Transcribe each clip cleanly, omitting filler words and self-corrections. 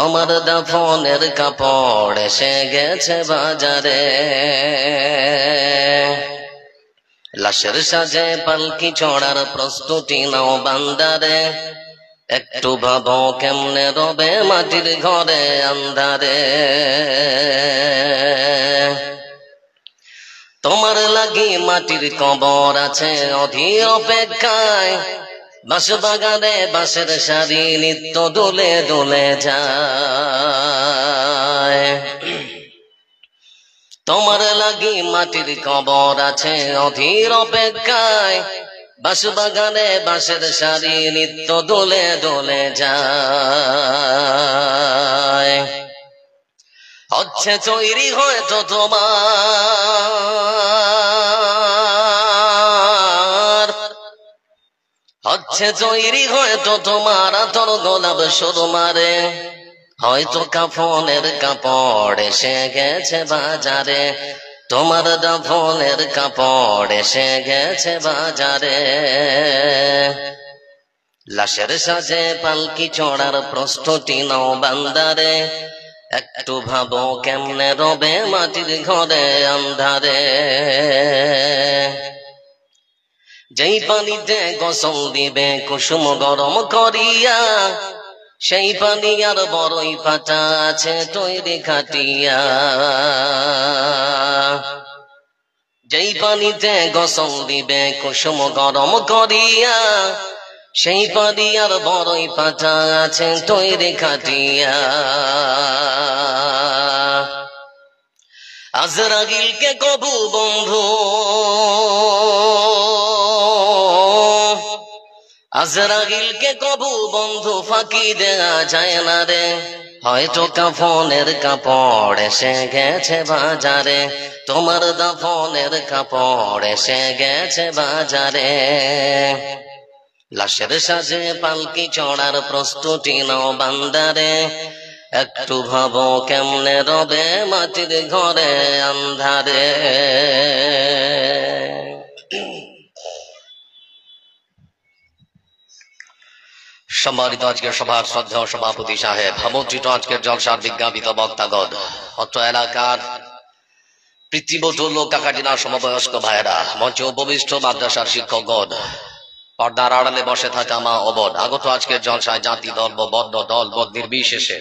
তোমার দাফনের কাপড় এসে গেছে বাজারে, লাশের সাজে পালকি চড়ার প্রস্তুতি নাও বান্দারে। একটু ভাবো কেমনে রবে মাটির ঘরে আন্ধারে। তোমার লাগি মাটির কবর আছে অধীর অপেক্ষায়, বাঁশ বাগানে বাঁশের সারি নিত্য দোলে দোলে যায়। তোমার লাগি মাটির কবর আছে অধীর অপেক্ষায়, বাঁশ বাগানে বাঁশের সারি নিত্য দোলে দোলে যায়। হচ্ছে তৈরি হয়তো তোমার, হচ্ছে তৈরি হয়তো তোমার তোর গোলাপ সুরমারে। হয়তো কাফনের কাপড় এসে গেছে বাজারে, তোমার দাফনের কাপড় এসে গেছে বাজারে। লাশের সাজে পালকি চড়ার প্রস্তুতি নাও বান্দারে। একটু ভাবো কেমনে রবে মাটির ঘরে আন্ধারে। যেই পানিতে গোসল দিবে কুসুম গরম করিয়া, সেই পানি আর বড়ই পাতা আছে তৈরি খাটিয়া। যেই পানিতে গোসল দিবে কুসুম গরম করিয়া, সেই পানি আর বড়ই পাতা আছে তৈরি খাটিয়া। আজরাইলকে কবু বন্ধু, আজরাইলকে কবু বন্ধু ফাঁকি দেয়া যায় না রে। হয়তো কাফনের কাপড় এসে গেছে বাজারে, তোমার দাফনের কাপড় এসে গেছে বাজারে। লাশের সাজে পালকি চড়ার প্রস্তুতি নাও বান্দারে। একটু ভাবো কেমনে রবে মাটির ঘরে আন্ধারে। সম্মানিত আজকের সভার শ্রদ্ধেয় সভাপতি সাহেব, আমন্ত্রিত আজকের জলসার বিজ্ঞাপিত বক্তাগণ, অত্র এলাকার পিতৃবতুল্য কাকাজিনা সমবয়স্ক ভাইয়েরা, মঞ্চে উপবিষ্ট মাদ্রাসার শিক্ষকগণ, পর্দার আড়ালে বসে থাকা মা ও বোন, আগত আজকের জলসায় জাতি ধর্ম বর্ণ দল মত নির্বিশেষে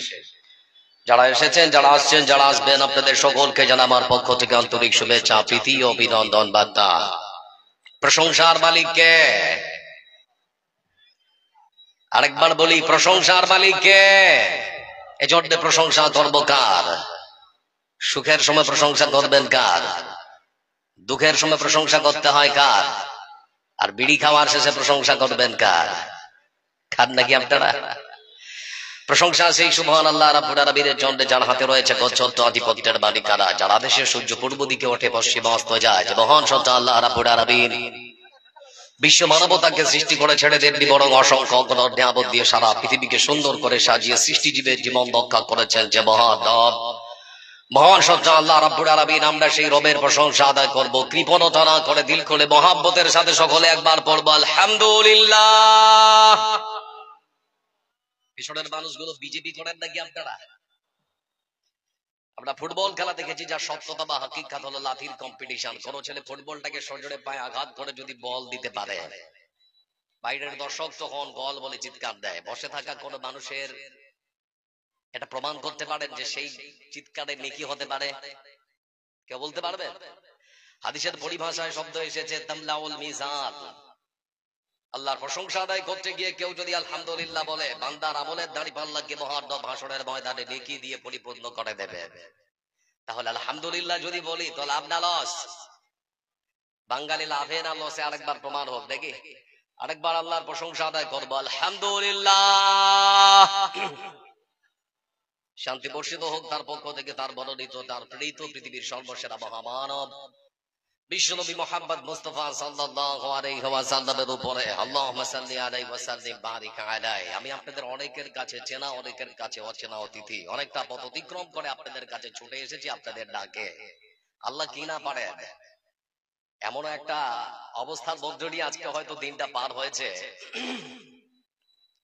যারা এসেছেন, যারা আসছেন, যারা আসবেন, আপনাদের সকলকে জানাই আমার পক্ষ থেকে আন্তরিক শুভেচ্ছা, প্রীতি ও অভিনন্দন বার্তা। প্রশংসার মালিককে, আরেকবার বলি, প্রশংসার মালিককে। এজন্য প্রশংসা করব কার? সুখের সময় প্রশংসা করবেন কার? দুঃখের সময় প্রশংসা করতে হয় কার? আর বিড়ি খাওয়ার শেষে প্রশংসা করবেন কার? খান নাকি আপনারা? প্রশংসা সেই সুবহান আল্লাহ রাব্বুল আলামিনের জন্য, যার হাতে রয়েছে গচ্ছত্ব আধিপত্যের মালিকানা, যারা দেশের সূর্য পূর্ব দিকে ওঠে পশ্চিমে অস্ত যায়, যে মহান সত্তা আল্লাহ রাব্বুল আলামিন বিশ্ব মানবতাকে সৃষ্টি করে ছেড়ে দেননি, বরং অসংখ্য অগণন নিয়ামত দিয়ে সারা পৃথিবীকে সুন্দর করে সাজিয়ে সৃষ্টিজীবের জীবন রক্ষা করেছেন যে মহান রব, মহান সত্তা আল্লাহ রাব্বুল আলামিন। আমরা সেই রবের প্রশংসা আদায় করব, কৃপণতা না করে দিল খুলে মহাব্বতের সাথে সকলে একবার পড়ব আলহামদুলিল্লাহ। পিছনের মানুষগুলো বিজেপি করেন নাকি আপনারা? আমরা ফুটবল খেলা দেখেছি, যা সত্যতা বা হাকিকত হলো লাঠির কম্পিটিশন। কোন ছেলে ফুটবলটাকে সজোরে পায়ে আঘাত করে যদি বল দিতে পারে, বাইরের দর্শক তখন গোল বলে চিৎকার দেয়। বসে থাকা কোন মানুষের এটা প্রমাণ করতে পারেন যে সেই চিৎকারে নেকি হতে পারে? কেউ বলতে পারবেন? হাদিসের পরিভাষায় শব্দ এসেছে তামলাউল মিজান। আল্লাহর প্রশংসা আদায় করতে গিয়ে কেউ যদি আলহামদুলিল্লাহ বলে, বান্দার আমলের দাঁড়িপাল্লাকে মহান রব হাসরের ময়দানে নেকি দিয়ে পরিপূর্ণ করে দেবে। তাহলে আলহামদুলিল্লাহ যদি বলি তো লাভ না লস? বাঙালি লাভে না লসে? আরেকবার প্রমাণ হোক দেখি, আরেকবার আল্লাহর প্রশংসা আদায় করবো আলহামদুলিল্লাহ। শান্তি বর্ষিত হোক তার পক্ষ থেকে, তার বর্ণিত, তার প্রেরিত পৃথিবীর সর্বসেরা মহামানব বিশ্বনবী মুহাম্মদ মুস্তাফা সাল্লাল্লাহু আলাইহি ওয়াসাল্লামের উপরে আল্লাহুম্মা সাল্লি আলাইহি ওয়া সাল্লিম বারিক আলাইহি। আমি আপনাদের অনেকের কাছে চেনা, অনেকের কাছে অচেনা অতিথি, অনেকটা পথ অতিক্রম করে আপনাদের কাছে ছুটে এসেছি আপনাদের ডাকে। আল্লাহ কি না পারেন, এমন একটা অবস্থার মধ্য দিয়ে আজকে হয়তো দিনটা পার হয়েছে।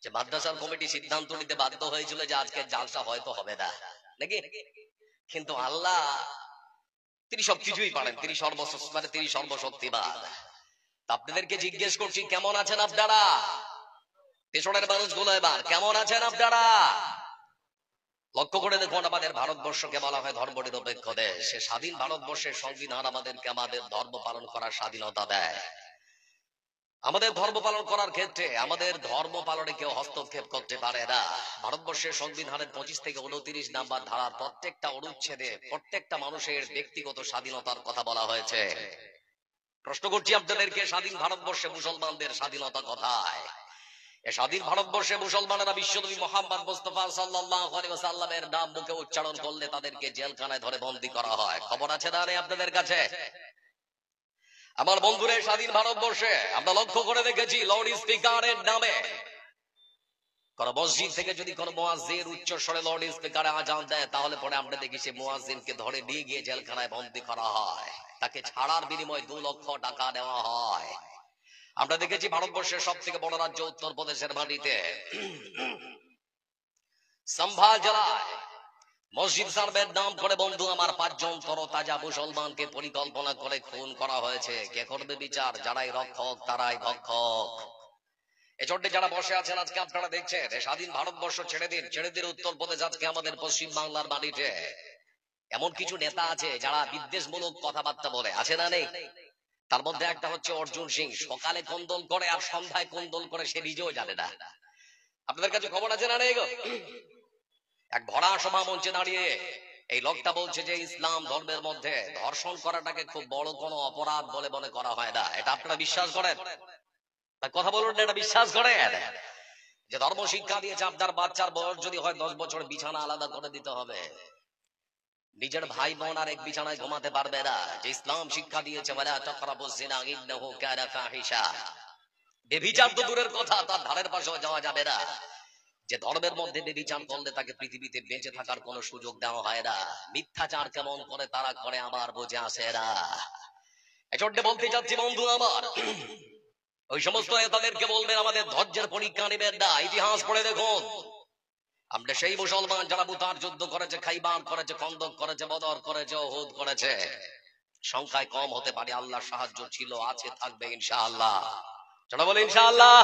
যে মাদ্রাসার কমিটি সিদ্ধান্ত নিতে বাধ্য হয়েছিল যে আজকে জালসা হয়তো হবে না, নাকি? কিন্তু আল্লাহ তিনি সবকিছুই পারেন, তিনি তিনি সর্বশক্তিমান। আপনাদেরকে জিজ্ঞেস করছি, কেমন আছেন আপনারা? পেছনের মানুষগুলো এবার কেমন আছেন আপনারা? লক্ষ্য করে দেখুন, আমাদের ভারতবর্ষকে বলা হয় ধর্ম নিরপেক্ষ দেশ। সে স্বাধীন ভারতবর্ষের সংবিধান আমাদেরকে আমাদের ধর্ম পালন করার স্বাধীনতা দেয়। আমাদের ধর্ম পালন করার ক্ষেত্রে আমাদের ধর্ম পালনে কেউ হস্তক্ষেপ করতে পারে না। ভারতবর্ষের সংবিধানের 25 থেকে 29 নাম্বার ধারার প্রত্যেকটা অনুচ্ছেদে প্রত্যেকটা মানুষের ব্যক্তিগত স্বাধীনতার কথা বলা হয়েছে। প্রশ্ন করছি আপনাদেরকে, স্বাধীন ভারতবর্ষে মুসলমানদের স্বাধীনতা কোথায়? স্বাধীন ভারতবর্ষে মুসলমানেরা বিশ্বনবী মুহাম্মদ মুস্তাফা সাল্লাল্লাহু আলাইহি ওয়াসাল্লামের নাম মুখে উচ্চারণ করলে তাদেরকে জেলখানায় ধরে বন্দী করা হয়। খবর আছে না আপনাদের কাছে? আমার বন্ধুরা, স্বাধীন ভারতবর্ষে আমরা লক্ষ্য করে দেখেছি লাউড স্পিকারের নামে কোন মসজিদ থেকে যদি কোন মুয়াজ্জিন উচ্চ স্বরে লাউড স্পিকারে আজান দেয়, তাহলে পরে আমরা দেখি সে মুয়াজ্জিনকে ধরে নিয়ে গিয়ে জেলখানায় বন্দী করা হয়। তাকে ছাড়ার বিনিময়ে 2 লক্ষ টাকা নেওয়া হয়। আমরা দেখেছি ভারতবর্ষের সব থেকে বড় রাজ্য উত্তরপ্রদেশের মাটিতে সম্ভাল জেলায় মসজিদ সার্ভের নাম করে বন্ধু আমার 5 জন তরতাজা মুসলমানকে পরিকল্পনা করে খুন করা হয়েছে। কে করবে বিচার? যারাই রক্ষক তারাই ভক্ষক। এজন্য যারা বসে আছেন আজকে আপনারা দেখছেন, স্বাধীন ভারতবর্ষ ছেড়ে দিন উত্তরপ্রদেশ আজকে আমাদের পশ্চিম বাংলার মাটিতে এমন কিছু নেতা আছে যারা বিদ্বেষমূলক কথাবার্তা বলে, আছে না নেই? তার মধ্যে একটা হচ্ছে অর্জুন সিং। সকালে কোন্দল করে আর সন্ধ্যায় কোন্দল করে সে নিজেও জানে না। আপনাদের কাছে খবর আছে না নেই গো? এক ভরা সভা মঞ্চে দাঁড়িয়ে এই লোকটা বলছে যে ইসলাম ধর্মের মধ্যে ধর্ষণ করাটাকে খুব বড় কোনো অপরাধ বলে মনে করা হয় না। এটা আপনারা বিশ্বাস করেন? কথা বলুন, এটা বিশ্বাস করেন? যে ধর্ম শিক্ষা দিয়েছে আপনার বাচ্চার বয়স যদি হয় 10 বছর, বিছানা আলাদা করে দিতে হবে। নিজের ভাই বোন আর এক বিছানায় ঘুমাতে পারবে না। যে ইসলাম শিক্ষা দিয়েছে ওয়ালা তাকরাবুজ জিনা ইন্নাহু কানা ফাহিশা, বেভিচার তো দূরের কথা, তার ধারের পাশেও যাওয়া যাবে না। যে ধর্মের মধ্যে বেবিচার করলে তাকে পৃথিবীতে বেঁচে থাকার কোনো সুযোগ দেওয়া হয় না। মিথ্যাচার কেমন করে তারা করে আমার বোঝে আসে না। এজন্য বলতে চাচ্ছি বন্ধু আমার, ওই সমস্ত নেতাদেরকে বলবেন আমাদের ধৈর্যের পরীক্ষা নেবেন না। ইতিহাস পড়ে দেখুন, আমরা সেই মুসলমান যারা মুতার যুদ্ধ করেছে, খাইবার করেছে, খন্দক করেছে, বদর করেছে, উহুদ করেছে। সংখ্যায় কম হতে পারে, আল্লাহর সাহায্য ছিল, আছে, থাকবে ইনশাআল্লাহ। চলো বলি ইনশাআল্লাহ।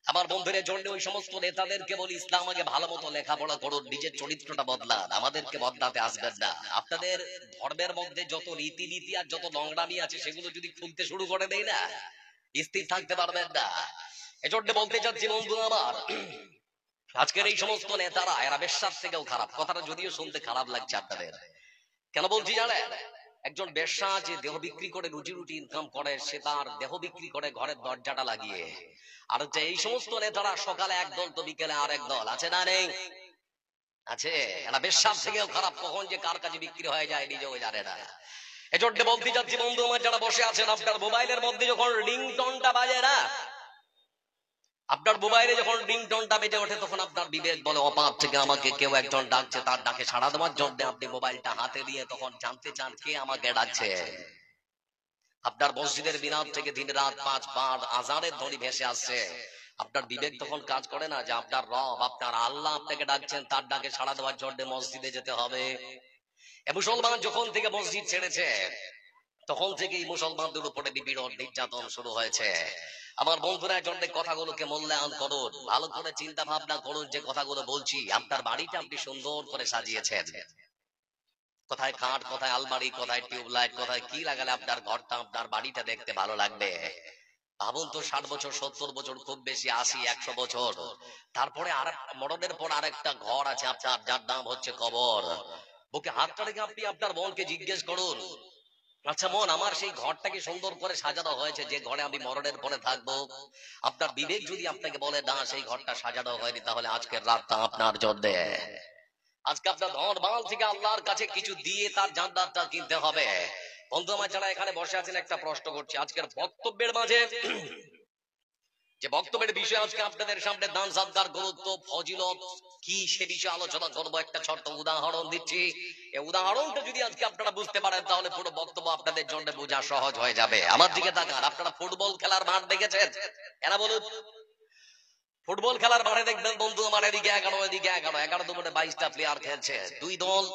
আমার বন্ধুদের জন্য ওই সমস্ত নেতাদেরকে বলি, ইসলাম আগে ভালো মতো লেখাপড়া করুন, নিজের চরিত্রটা বদলান, আমাদেরকে বদলাতে আসবেন না। আপনাদের ধর্মের মধ্যে যত রীতিনীতি আর যত নোংরামি আছে সেগুলো যদি খুলতে শুরু করে দেয় না, স্থির থাকতে পারবেন না। এজন্য বলতে চাচ্ছি বন্ধু আমার, আজকের এই সমস্ত নেতারা এরা বেশ্যার থেকেও খারাপ। কথাটা যদিও শুনতে খারাপ লাগছে আপনাদের, কেন বলছি জানেন? একজন বেশ্যা যে দেহ বিক্রি করে রুজি রুটি ইনকাম করে, সে তার দেহ বিক্রি করে ঘরের দরজাটা লাগিয়ে। আর হচ্ছে এই সমস্ত নেতারা সকালে এক দল তো বিকেলে আরেক দল, আছে না নেই? আছে। এরা বেশ্যার থেকেও খারাপ, কখন যে কার কাছে বিক্রি হয়ে যায় নিজেও জানে না। এজন্য বলতে যাচ্ছি বন্ধু আমার যারা বসে আছেন, আপনার মোবাইলের মধ্যে যখন রিংটোনটা বাজে না, আপনার মোবাইলে যখন রিংটোনটা বেজে ওঠে, তখন আপনার বিবেক বলে অপাপ থেকে আমাকে কেউ একজন ডাকছে, তার ডাকে সাড়া দেওয়ার জন্য আপনি মোবাইলটা হাতে দিয়ে তখন জানতে চান কে আমাকে ডাকছে। আপনার মসজিদের মিনার থেকে দিন রাত 5 বার আজানের ধ্বনি ভেসে আসছে, আপনার বিবেক তখন কাজ করে না যে আপনার রব, আপনার আল্লাহ আপনাকে ডাকছেন, তার ডাকে সাড়া দেওয়ার জন্য মসজিদে যেতে হবে? মুসলমান যখন থেকে মসজিদ ছেড়েছে, তখন থেকেই মুসলমানদের উপরে নিপীড়ন নির্যাতন শুরু হয়েছে। আমার বন্ধুরা, জন্য কথাগুলোকে মূল্যায়ন করুন, ভালো করে চিন্তা ভাবনা করুন যে কথাগুলো বলছি। আপনার বাড়িটা আপনি সুন্দর করে সাজিয়েছেন, কোথায় খাট, কোথায় আলমারি, কোথায় টিউবলাইট, কোথায় কি লাগালে আপনার ঘরটা, আপনার বাড়িটা দেখতে ভালো লাগবে। ভাবুন তো, 60 বছর, 70 বছর, খুব বেশি 80, 100 বছর, তারপরে আর মরণের পর আরেকটা ঘর আছে আপনার, যার নাম হচ্ছে কবর। বুকে হাতটা রেখে আপনি আপনার মনকে জিজ্ঞেস করুন, আচ্ছা মন, আমার সেই ঘরটাকে সুন্দর করে সাজানো হয়েছে যে ঘরে আমি মরণের পরে থাকবো? আপনার বিবেক যদি আপনাকে বলে না সেই ঘরটা সাজানো হয়নি, তাহলে আজকের রাতটা আপনার জন্য। আজকে আপনার ধন মাল থেকে আল্লাহর কাছে কিছু দিয়ে তার জান্নাতটা কিনতে হবে। বন্ধু আমার যারা এখানে বসে আছেন, একটা প্রশ্ন করছি, আজকের বক্তব্যের মাঝে যে বক্তব্যের বিষয় আজকে আপনাদের সামনে দান সাদকার গুরুত্ব ফজিলত কি সে বিষয়ে আলোচনা করবো। একটা ছোট্ট উদাহরণ দিচ্ছি, এই উদাহরণটা যদি আজকে আপনারা বুঝতে পারেন, তাহলে পুরো বক্তব্য আপনাদের জন্য বোঝা সহজ হয়ে যাবে। আমার দিকে তাকান, আপনারা ফুটবল খেলার মাঠ দেখেছেন? এরা বলুন, ফুটবল খেলার মাঠে দেখবেন বন্ধু আমার এদিকে 11 এদিকে 11 দুপুরে 22টা প্লেয়ার খেলছে, দুই দল,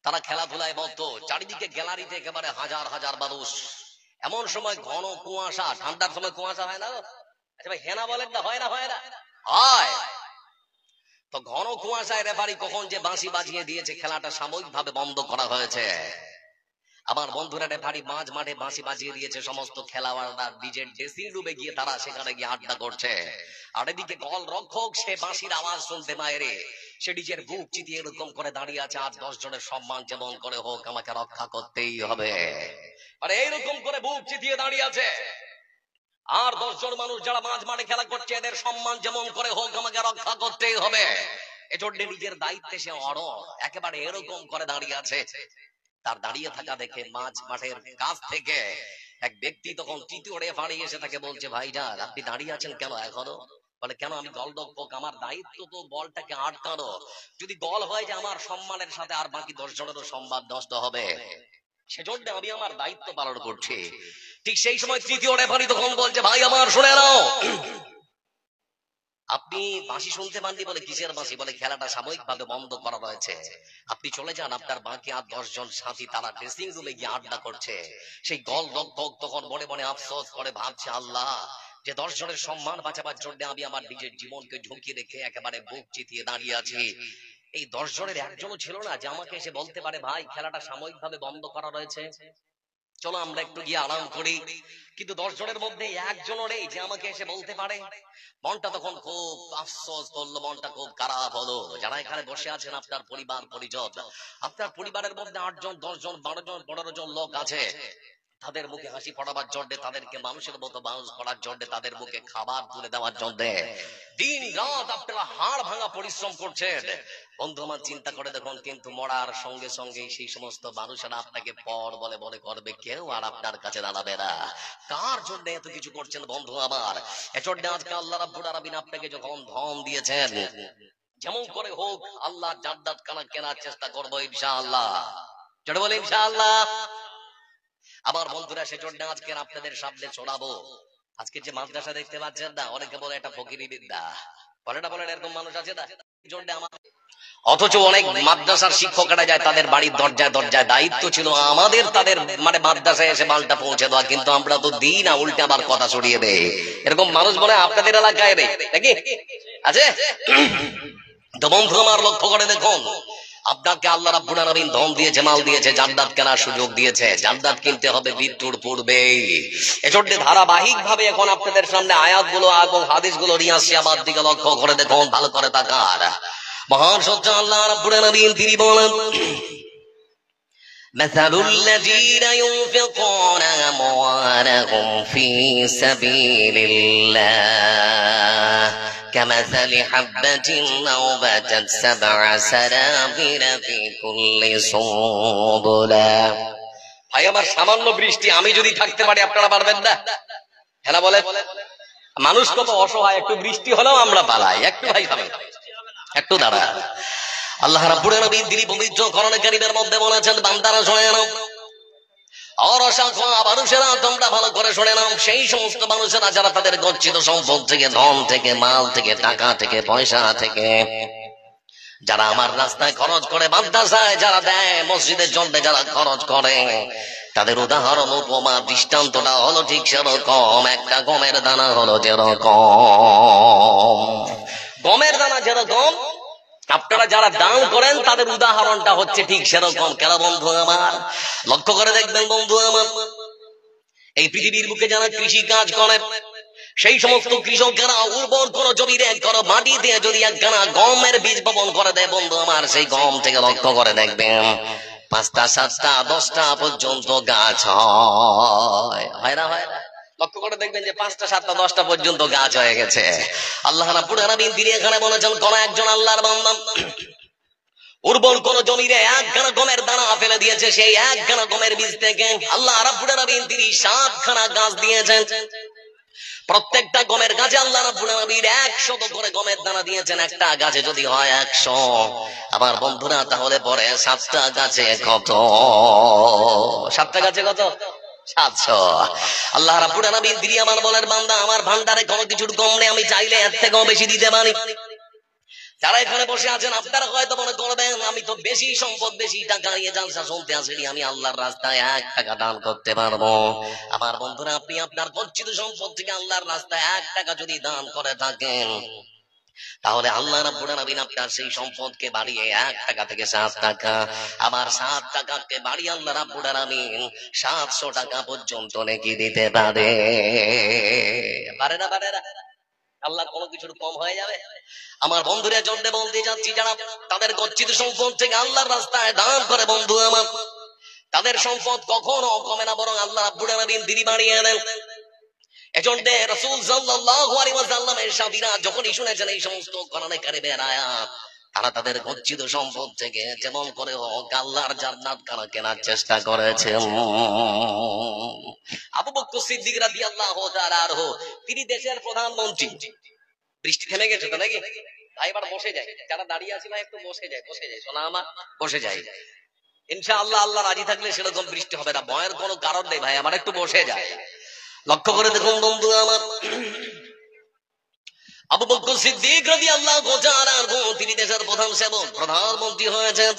তারা খেলাধুলায় মত্ত, চারিদিকে গ্যালারিতে একেবারে হাজার হাজার মানুষ। এমন সময় ঘন কুয়াশা, ঠান্ডার সময় কুয়াশা হয় না? আচ্ছা ভাই হেনা বলেন না, হয় না? হয় না? হয়। তো ঘন কুয়াশায় রেফারি কখন যে বাঁশি বাজিয়ে দিয়েছে, খেলাটা সাময়িকভাবে বন্ধ করা হয়েছে। আমার বন্ধুরা রেফারি মাঝ মাঠে বাঁশি বাজিয়ে দিয়েছে, সমস্ত খেলোয়াড়রা নিজের ড্রেসিং রুমে গিয়ে তারা সেখানে গিয়ে আড্ডা করছে। আর এদিকে গোল রক্ষক সে বাঁশির আওয়াজ শুনতে মায়েরে সে নিজের বুক চিতিয়ে এরকম করে দাঁড়িয়ে আছে, আজ 10 জনের সম্মান যেমন করে হোক আমাকে রক্ষা করতেই হবে। আর এইরকম করে বুক চিতিয়ে দাঁড়িয়ে আছে, আর 10 জন মানুষ যারা মাঝ মাঠে খেলা করছে, এদের সম্মান যেমন করে হোক আমাকে রক্ষা করতেই হবে। এজন্য নিজের দায়িত্বে সে অড়, একেবারে এরকম করে দাঁড়িয়ে আছে। তার দাঁড়িয়ে থাকা দেখে মাঝ মাঠের কাছ থেকে এক ব্যক্তি তখন তৃতীয় রেফারি এসে তাকে বলছে, ভাইজান আপনি দাঁড়িয়ে আছেন কেন এখনো? বলে কেন, আমি গোলরক্ষক, আমার দায়িত্ব তো বলটাকে আটকানো। যদি গোল হয় যে আমার সম্মানের সাথে আর বাকি 10 জনেরও সম্মান নষ্ট হবে, সেজন্য আমি আমার দায়িত্ব পালন করছি। ঠিক সেই সময় তৃতীয় রেফারি তখন বলছে, ভাই আমার শুনে নাও, আপনি বাঁশি শুনতে পাননি? বলে কিসের বাঁশি? বলে খেলাটা সাময়িকভাবে বন্ধ করা রয়েছে, আপনি চলে যান, আপনার বাকি আর 10 জন সাথী তারা ড্রেসিং রুমে গিয়ে আড্ডা করছে। সেই গোল রক্ষক তখন মনে মনে আফসোস করে ভাবছে, আল্লাহ, যে 10 জনের সম্মান বাঁচাবার জন্য আমি আমার নিজের জীবনকে ঝুঁকি রেখে একেবারে বুক চিতিয়ে দাঁড়িয়ে আছি, এই 10 জনের একজনও ছিল না যে আমাকে এসে বলতে পারে ভাই খেলাটা সাময়িকভাবে বন্ধ করা রয়েছে, চলো আমরা একটু গিয়ে আরাম করি। কিন্তু 10 জনের মধ্যে একজনও নেই যে আমাকে এসে বলতে পারে। মনটা তখন খুব আফসোস করলো, মনটা খুব খারাপ হলো। যারা এখানে বসে আছেন আপনার পরিবার পরিজন, আপনার পরিবারের মধ্যে 8 জন 10 জন 12 জন 15 জন লোক আছে, তাদের মুখে হাসি ফোটাবার জন্য, তাদেরকে মানুষের মতো মানুষ করার জন্য, তাদের মুখে খাবার তুলে দেওয়ার জন্য দিন রাত আপনারা হাড় ভাঙা পরিশ্রম করছেন। বন্ধু আমার চিন্তা করে দেখুন, কিন্তু মরার সঙ্গে সঙ্গে সেই সমস্ত মানুষেরা আপনাকে পর বলে মনে করবে, কেউ আর আপনার কাছে দাঁড়াবে না। কার জন্য এত কিছু করছেন বন্ধু আমার? এজন্য আজকে আল্লাহ রাব্বুল আলামিন আপনাকে যখন ধন দিয়েছেন, যেমন করে হোক আল্লাহ জান্নাত খানা কেনার চেষ্টা করবো ইনশাআল্লাহ। যেটা বলে ইনশাআল্লাহ। আমার বন্ধুরা, সেজন্য আজকে আপনাদের সামনে শোনাবো, আজকে যে মাদ্রাসা দেখতে পাচ্ছেন না, অনেকে বলে এটা ফকিরি বিদ্যা, বলে না, বলেন এরকম মানুষ আছে না? অথচ অনেক মাদ্রাসার শিক্ষকেরা যায় তাদের বাড়ির দরজায় দরজায়, দায়িত্ব ছিল আমাদের তাদের মানে মাদ্রাসায় এসে মালটা পৌঁছে দেওয়া, কিন্তু আমরা তো দিই না, উল্টে আবার কথা ছড়িয়ে দেয়। এরকম মানুষ বলে আপনাদের এলাকায় নেই নাকি? আছে তো বন্ধু আমার, লক্ষ্য করে দেখুন, আপনাকে আল্লাহ রাব্বুল আলামিন ধন দিয়েছে, মাল দিয়েছে, জান্নাত কেনার সুযোগ দিয়েছে। জান্নাত কিনতে হবে মৃত্যুর পূর্বেই। এজন্য ধারাবাহিক ভাবে এখন আপনাদের সামনে আয়াতগুলো এবং হাদিসগুলো নিয়ে আসছে, আমার দিকে লক্ষ্য করে দেখুন, ভালো করে তাকান। মহান সত্য আল্লাহ রাব্বুল আলামিন তিনি বলেন, مثل الذين ينفقون أموالهم في سبيل الله كمثل حبة أنبتت 7 سنابل في كل سنبلة। ভাই আমার, সামান্য বৃষ্টি আমি যদি থাকতে পারি আপনারা পারবেন না? হ্যাঁ বলে, মানুষ কত অসহায়, একটু বৃষ্টি হলেও আমরা পালাই। একটু ভাই খাবেন, একটু দাঁড়া। আল্লাহ রাব্বুল আলামিন তিনি পবিত্র কোরআন কারীমের মধ্যে বলেছেন, বান্দারা শুনে নাও, আর অসংখ্য মানুষেরা তোমরা ভালো করে শুনে নাও, সেই সমস্ত মানুষেরা যারা তাদের গচ্ছিত সম্পদ থেকে, ধন থেকে, মাল থেকে, টাকা থেকে, পয়সা থেকে যারা আমার রাস্তায় খরচ করে, মাদ্রাসায় যারা দেয়, মসজিদের জন্য যারা খরচ করে, তাদের উদাহরণ উপমা দৃষ্টান্তটা হলো ঠিক সেরকম। একটা গমের দানা হলো যেরকম, গমের দানা যেরকম আপনারা যারা দান করেন তাদের উদাহরণটা হচ্ছে ঠিক সেরকম। কেন বন্ধু আমার, লক্ষ্য করে দেখবেন বন্ধু আমার, এই পৃথিবীর বুকে যারা কৃষি কাজ করে, সেই সমস্ত কৃষকেরা উর্বর কোন জমিতে কোন মাটি দিয়ে যদি একখানা গমের বীজ বপন করে দেয় বন্ধু আমার, সেই গম থেকে লক্ষ্য করে দেখবেন 5টা 7টা 10টা পর্যন্ত গাছ হয় না? হয় না? লক্ষ্য করে দেখবেন যে 5টা 7টা 10টা পর্যন্ত গাছ হয়ে গেছে। আল্লাহ রাব্বুল আলামিন তিনি এখানে বলেছেন, কোন একজন আল্লাহর বান্দা উর্বর কোন জমিতে একখানা গমের দানা ফেলে দিয়েছে, সেই একখানা গমের বীজ থেকে আল্লাহ রাব্বুল আলামিন তিনি 7খানা গাছ দিয়েছেন। প্রত্যেকটা গমের গাছে আল্লাহ রাব্বুল আলামিন 100 করে গমের দানা দিয়েছেন। একটা গাছে যদি হয় 100, আমার বন্ধুরা তাহলে পরে 7টা গাছে কত? 7টা গাছে কত? 700। আল্লাহ রাব্বুল আলামিন তিনি আমার বলেন বান্দা আমার ভান্ডারে কোনো কিছুর কম নেই, আমি চাইলে এর থেকেও বেশি দিতে পারি। যারা এখানে বসে আছেন আপনারা হয়তো মনে করবেন আমি তো বেশি সম্পদ বেশি টাকা নিয়ে জালসা শুনতে আসিনি, আমি আল্লাহর রাস্তায় 1 টাকা দান করতে পারবো। আমার বন্ধুরা আপনি আপনার গচ্ছিত সম্পদ থেকে আল্লাহর রাস্তায় 1 টাকা যদি দান করে থাকেন তাহলে আল্লাহ রাব্বুল আলামিন আপনার সেই সম্পদকে বাড়িয়ে 1 টাকা থেকে 7 টাকা, আবার 7 টাকাকে বাড়িয়ে আল্লাহ রাব্বুল আলামিন 700 টাকা পর্যন্ত নেকি দিতে পারে। পারে না পারে না? আল্লাহ কোনো কিছুর কম হয়ে যাবে? আমার বন্ধুরা জন্য বলতে যাচ্ছি যারা তাদের গচ্ছিত সম্পদ থেকে আল্লাহর রাস্তায় দান করে বন্ধু আমার, তাদের সম্পদ কখনো কমে না, বরং আল্লাহ রাব্বুল আলামিন তিনি বাড়িয়ে দেন। এজন্য রাসূল সাল্লাল্লাহু আলাইহি ওয়াসাল্লামের সাহাবীরা যখনই শুনেছেন এই সমস্ত কোরআনে কারিমের আয়াত, তারা তাদের গচ্ছিত সম্পদ থেকে যেমন করে হোক আল্লাহর জান্নাত কারা কেনার চেষ্টা করেছেন। আবু বকর সিদ্দিক রাদিয়াল্লাহু তাআলা আনহু তিনি দেশের প্রধানমন্ত্রী। বৃষ্টি থেমে গেছে তো নাকি ভাই? এবার বসে যায়, যারা দাঁড়িয়ে আছে ভাই একটু বসে যায়, বসে যায় সোনা আমার, বসে যায়। ইনশাআল্লাহ আল্লাহ রাজি থাকলে সেরকম বৃষ্টি হবে না, ভয়ের কোনো কারণ নেই ভাই, আমার একটু বসে যায়। লক্ষ্য করে দেখুন বন্ধু আমার, আবু বকর সিদ্দিক রাদিয়াল্লাহু তাআলা আনহু তিনি দেশের প্রধান সেবক, প্রধানমন্ত্রী হয়েছেন।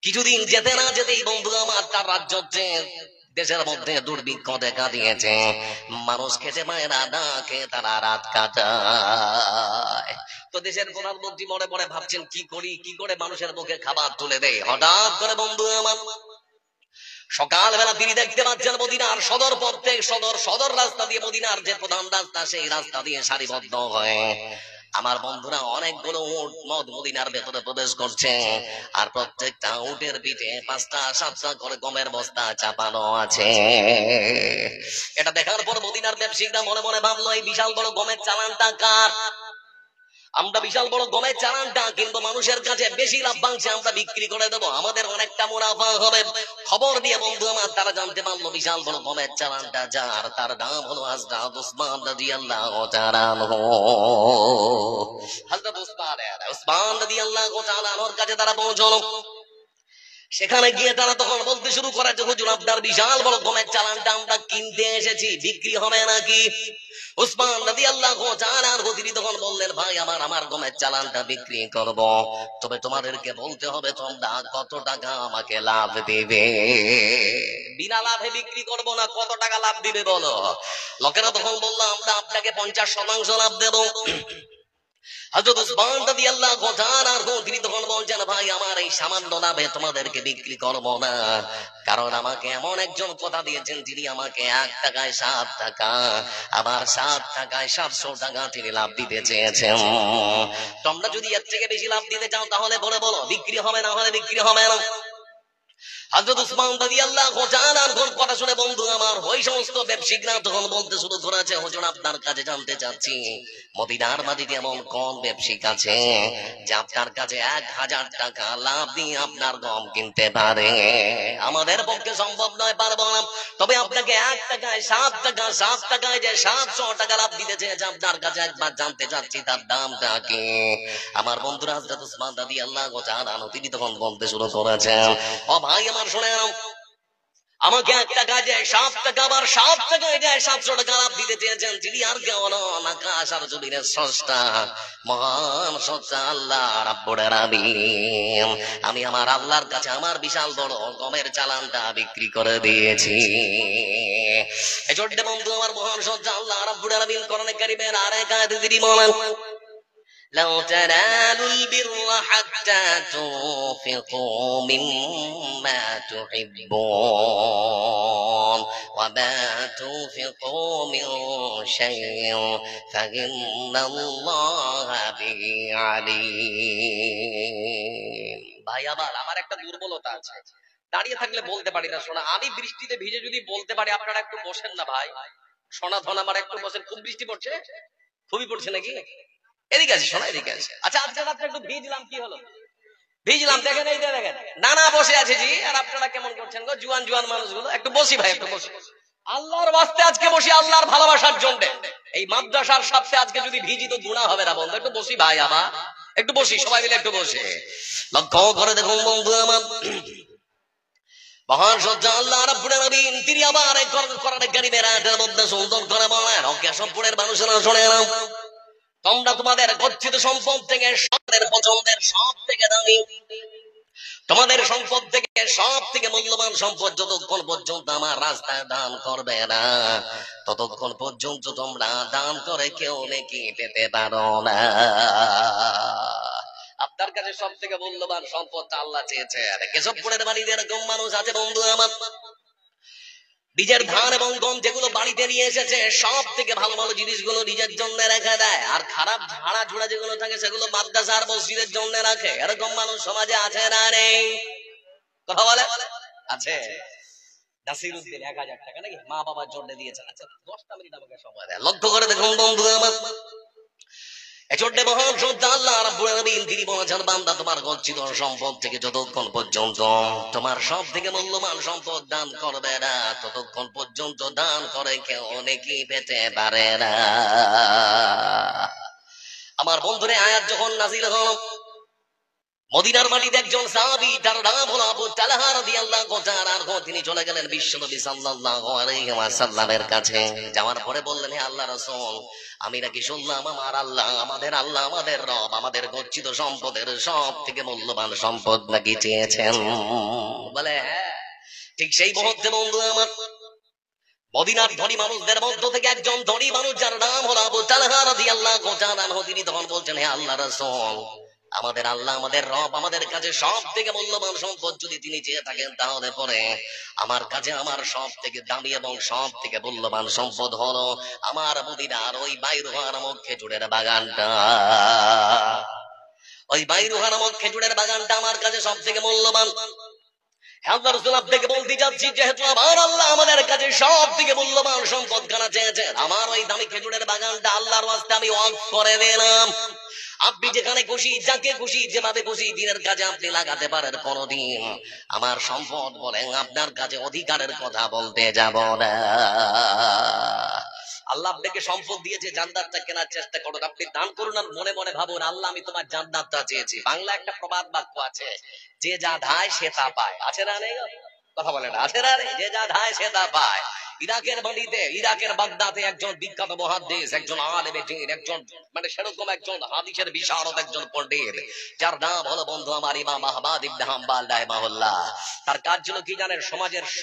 কিছুদিন যেতে না যেতেই বন্ধু আমার তার রাজ্য দেশের মধ্যে দুর্ভিক্ষ দেখা দিয়েছে, মানুষ খেতে পায় না, না খেয়ে তারা রাত কাটায়। তো দেশের প্রধানমন্ত্রী মনে মনে ভাবছেন কি করি, কি করে মানুষের মুখে খাবার তুলে দেয়। হঠাৎ করে বন্ধু আমার সকালবেলা তিনি দেখতে পাচ্ছেন মদিনার সদর পথ থেকে সদর রাস্তা দিয়ে, মদিনার যে প্রধান রাস্তা সেই রাস্তা দিয়ে সারিবদ্ধ হয়ে আমার বন্ধুরা অনেকগুলো উট মদিনার ভেতরে প্রবেশ করছে, আর প্রত্যেকটা উটের পিঠে 5টা 7টা করে গমের বস্তা চাপানো আছে। এটা দেখার পর মদিনার ব্যবসায়ীরা মনে মনে ভাবলো এই বিশাল বড় গমের চালানটা কার? আমরা বিশাল বড় গমের চালানটা কিন্তু মানুষের কাছে বেশি লাভ্যাংশে আমরা বিক্রি করে দেবো, আমাদের অনেকটা মুনাফা হবে। খবর দিয়ে বন্ধু আমার তারা জানতে পারলো বিশাল বড় গমের চালানটা যার, তার নাম হলো হযরত উসমান রাদিয়াল্লাহু তাআলা আনহু। হযরত উসমান রাদিয়াল্লাহু তাআলা আনহুর কাছে তারা পৌঁছলো। সেখানে গিয়ে তারা তখন বলতে শুরু করে যে হুজুর আপনার বিশাল বড় গমের চালানটা আমরা কিনতে এসেছি, বিক্রি হবে নাকি? উসমান রাদিয়াল্লাহু তাআলা আনহু তিনি তখন বললেন ভাই আমার গমের চালানটা বিক্রি করব, তবে তোমাদেরকে বলতে হবে তোমরা কত টাকা আমাকে লাভ দিবে। বিনা লাভে বিক্রি করব না, কত টাকা লাভ দিবে বলো। লোকেরা তখন বলল আমরা আপনাকে 50% লাভ দেব। হযরত উসমান রাদিয়াল্লাহু তাআলা আনহু তিনি তখন বলছেন ভাই আমার এই সামান্য লাভে তোমাদেরকে বিক্রি করব না, কারণ আমাকে এমন একজন কথা দিয়েছেন যিনি আমাকে 1 টাকায় 7 টাকা, আবার 7 টাকায় 700 টাকা তিনি লাভ দিতে চেয়েছেন। তোমরা যদি এর থেকে বেশি লাভ দিতে চাও তাহলে বলো, বিক্রি হবে না হলে বিক্রি হবে না। হযরত উসমান রাদিয়াল্লাহু তাআলা আনহুর কথা শুনে বন্ধু আমার ওই সমস্ত ব্যবসায়ীরা তখন বলতে শুরু করেছে হুজুর আপনার কাছে জানতে চাচ্ছি মদিনার মাটিতে এমন কোন ব্যবসায়ী আছে যে আপনার কাছে 1000 টাকা লাভ দিয়ে আপনার গম কিনতে পারে? আমাদের পক্ষে সম্ভব নয়, পারবো না, তবে আপনাকে 1 টাকায় 7 টাকা, 7 টাকায় যে 700 টাকা লাভ দিতে চেয়েছে আপনার কাছে একবার জানতে চাচ্ছি তার দামটা কি? আমার বন্ধুরা হযরত উসমান রাদিয়াল্লাহু তাআলা আনহু তিনি তখন বলতে শুরু করেছেন ও ভাই আমার শুনে নাও, আমাকে 1 টাকা যে 7 টাকা, আবার 7 টাকায় যে 700 টাকা লাভ দিতে চেয়েছেন যিনি আর কেউ নন, আকাশ আর জমিনের স্রষ্টা মহান স্রষ্টা আল্লাহ রাব্বুল আলামিন। আমি আমার আল্লাহর কাছে আমার বিশাল বড় গমের চালানটা বিক্রি করে দিয়েছি। এজন্য বন্ধু আমার মহান স্রষ্টা আল্লাহ রাব্বুল আলামিন কোরআনে কারীমের আরেক আয়াতে তিনি বলেন لو تنالوا البر حتى تنفقوا مما تحبون وما تنفقوا من شيء فإن الله به عليم। ভাই আমার একটা দুর্বলতা আছে, দাঁড়িয়ে থাকলে বলতে পারি না। শোনা আমি বৃষ্টিতে ভিজে যদি বলতে পারি আপনারা একটু বসেন না ভাই। সোনা ধন আমার একটু বসেন। খুব বৃষ্টি পড়ছে? খুবই পড়ছে নাকি? এদিকে আছে শোনা, এদিকে আছে। আচ্ছা আজকে রাত্রে একটু ভিজলাম, কি হলো? ভিজলাম, দেখেন এই দেখেন নানা বসে আছে জি, আর আপনারা কেমন করছেন গো জুয়ান মানুষগুলো? একটু বসি ভাই, একটু বসি। আল্লাহর ওয়াস্তে আজকে বসি, আল্লাহর ভালোবাসার জন্য। এই মাদ্রাসার সাথে আজকে যদি ভিজি তো গুনাহ হবে না বন্ধু। একটু বসি ভাই আমার, একটু বসি, সবাই মিলে একটু বসে লক্ষ্য করে দেখুন বন্ধু আমার। মহান সত্য আল্লাহ রাব্বুল আলামিন তিনি আবার এই কোরআনে কারীমের আয়াতের মধ্যে সুন্দর করে বলেন, ও কেশবপুরের মানুষেরা শুনে নাও, তোমরা তোমাদের গচ্ছিত সম্পদ থেকে সবের পছন্দের সব থেকে দামি, তোমাদের সম্পদ থেকে সব থেকে মূল্যবান সম্পদ যতক্ষণ পর্যন্ত আমার রাস্তায় দান করবে না, ততক্ষণ পর্যন্ত তোমরা দান করে কেউ নেকি পেতে পারো না। আপনার কাছে সব থেকে মূল্যবান সম্পদটা আল্লাহ চেয়েছে। কেশবপুরের বাড়িতে এরকম মানুষ আছে বন্ধু আমার, নিজের ধান এবং গম যেগুলো বাড়িতে নিয়ে এসেছে সব থেকে ভালো ভালো জিনিসগুলো নিজের জন্য রেখে দেয়, আর খারাপ ঝাড়া ঝুড়া যেগুলো থাকে সেগুলো মাদ্রাসা আর মসজিদের জন্য রাখে। এরকম মানুষ সমাজে আছে না নেই? কথা বলে আছে। নাসিরউদ্দিন 1000 টাকা নাকি মা বাবার জন্য দিয়েছেন। আচ্ছা 10টা মিনিট আমাকে সময় দেয়, লক্ষ্য করে দেখুন বন্ধু আমার, মহান সত্য আল্লাহ রাব্বুল আলামিন তিনি বলেছেন, বান্দা তোমার গচ্ছিত সম্পদ থেকে যতক্ষণ পর্যন্ত তোমার সব থেকে মূল্যবান সম্পদ দান করবে না, ততক্ষণ পর্যন্ত দান করে কেউ নেকি পেতে পারে না। আমার বন্ধুরে আয়াত যখন নাযিল হল, মদিনার মাটিতে একজন সাহাবী, তার নাম হলো আবু তালহা রাদিয়াল্লাহু তাআলা আনহু, তিনি চলে গেলেন বিশ্বনবী সাল্লাল্লাহু আলাইহি ওয়াসাল্লামের কাছে। যাওয়ার পরে বললেন, হে আল্লাহর রাসূল, আমি নাকি শুনলাম আমার আল্লাহ আমাদের রব আমাদের গচ্ছিত সম্পদের সব থেকে মূল্যবান সম্পদ নাকি চেয়েছেন। বলে হ্যাঁ। ঠিক সেই মুহূর্তে বন্ধু আমার, মদিনার ধনী মানুষদের মধ্য থেকে একজন ধনী মানুষ যার নাম হলো আবু তালহা রাদিয়াল্লাহু তাআলা আনহু, তিনি তখন বলছেন, হে আল্লাহর রাসূল, আমাদের আল্লাহ আমাদের রব আমাদের কাছে সব থেকে মূল্যবান সম্পদ যদি তিনি চেয়ে থাকেন, তাহলে পরে আমার কাছে আমার সব থেকে দামি এবং সব থেকে মূল্যবান সম্পদ হলো আমার মদিনার ওই বাইরুহা নামক খেজুরের বাগানটা। ওই বাইরুহা নামক খেজুরের বাগানটা আমার কাছে সব থেকে মূল্যবান। আল্লাহর রাসূল আপনাকে বলতে যাচ্ছি, যেহেতু আমার আল্লাহ আমাদের কাছে সব থেকে মূল্যবান সম্পদ খানা চেয়েছেন, আমার ওই দামি খেজুরের বাগানটা আল্লাহর ওয়াস্তে আমি ওয়াকফ করে দিলাম। আপনি যেখানে খুশি, যাকে খুশি, যেভাবে খুশি দিনের কাজে আপনি লাগাতে পারেন। কোনদিন আমার সম্পদ বলেন আপনার কাছে অধিকারের কথা বলতে যাব না। আল্লাহ আপনাকে সম্পদ দিয়েছে, জান্নাতটা কেনার চেষ্টা করুন। আপনি দান করুন আর মনে মনে ভাবুন, আল্লাহ আমি তোমার জান্নাতটা চেয়েছি। বাংলা একটা প্রবাদ বাক্য আছে, যে যা ধায় সে তা পায়। আছে না নেই? কথা বলে না, আছে না নেই? যে যা ধায় সে তা পায়। ইরাকের বাড়িতে, ইরাকের বাগদাদে একজন বিখ্যাত মুহাদ্দিস, একজন আলেম দ্বীন, একজন মানে সেরকম একজন হাদিসের বিশারদ, একজন পণ্ডিত, যার নাম হলো বন্ধু আমার ইমাম আহমদ ইবনে হাম্বল রাহিমাহুল্লাহ। তার কাজ ছিল কি জানেন?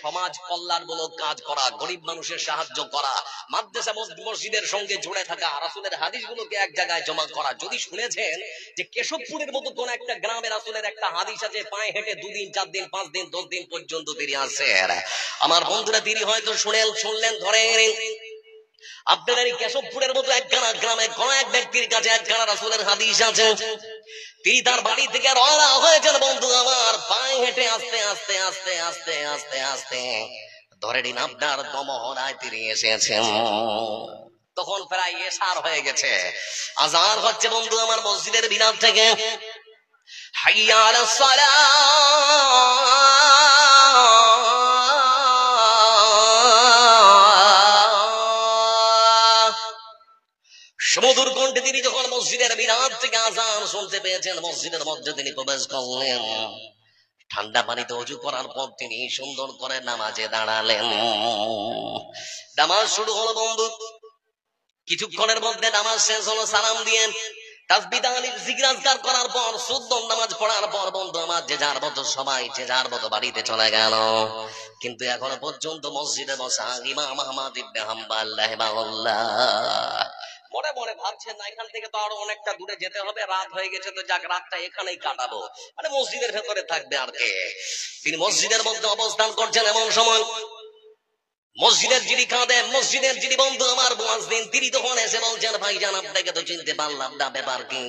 সমাজ কল্যাণমূলক কাজ করা, গরিব মানুষের সাহায্য করা, মাদ্রাসা মসজিদের সঙ্গে জুড়ে থাকা, রাসূলের হাদিসগুলোকে এক জায়গায় জমা করা। যদি শুনেছেন যে কেশবপুরের মতো কোন একটা গ্রামে রাসূলের একটা হাদিস আছে, পায়ে হেঁটে 2 দিন 4 দিন 5 দিন 10 দিন পর্যন্ত তিনি আসেন, আমার বন্ধুরা তিনি হয়তো শুনলেন ধরেন আপনাদের এই কেশবপুরের মতো একখানা গ্রামে কোন এক ব্যক্তির কাছে একখানা রাসূলের হাদিস আছে। তিনি তার বাড়ি থেকে রওনা হয়েছেন বন্ধু আমার, পায়ে হেঁটে আস্তে আস্তে আস্তে আস্তে আস্তে আস্তে ধরে নিন আপনার দমহরায় তিনি এসেছেন। তখন প্রায় এশার হয়ে গেছে, আযান হচ্ছে বন্ধু আমার মসজিদের মিনার থেকে, হাইয়া আলাস সালাহ। সমুদ্র কণ্ঠে তিনি যখন মসজিদের মিনার থেকে আযান শুনতে পেয়েছেন, মসজিদের মধ্যে তিনি প্রবেশ করলেন। ঠান্ডা পানিতে ওযু করার পর তিনি সুন্দর করে নামাজে দাঁড়ালেন। নামাজ শুরু হলো বন্ধু, কিছুক্ষণের মধ্যে নামাজ শেষ হলো। সালাম দিয়ে তাসবিহ তাহলিল জিকির আজকার করার পর, সুন্নত নামাজ পড়ার পর বন্ধু আমার যে যার মতো সবাই যে যার মতো বাড়িতে চলে গেল। কিন্তু এখনো পর্যন্ত মসজিদে বসা ইমাম আহমদ ইবনে হাম্বল রাহিমাহুল্লাহ মনে মনে ভাবছেন, না এখান থেকে তো আরো অনেকটা দূরে যেতে হবে, রাত হয়ে গেছে, তো যাক রাতটা এখানেই কাটাবো, মানে মসজিদের ভেতরে থাকবে আর কে। তিনি মসজিদের মধ্যে অবস্থান করছেন, এমন সময় মসজিদের যিনি কাঁদেন, মসজিদের যিনি বন্ধু আমার মুয়াজ্জিন, তিনি তখন এসে বলছেন, ভাইজান আপনাকে তো চিনতে পারলাম না, ব্যাপার কি?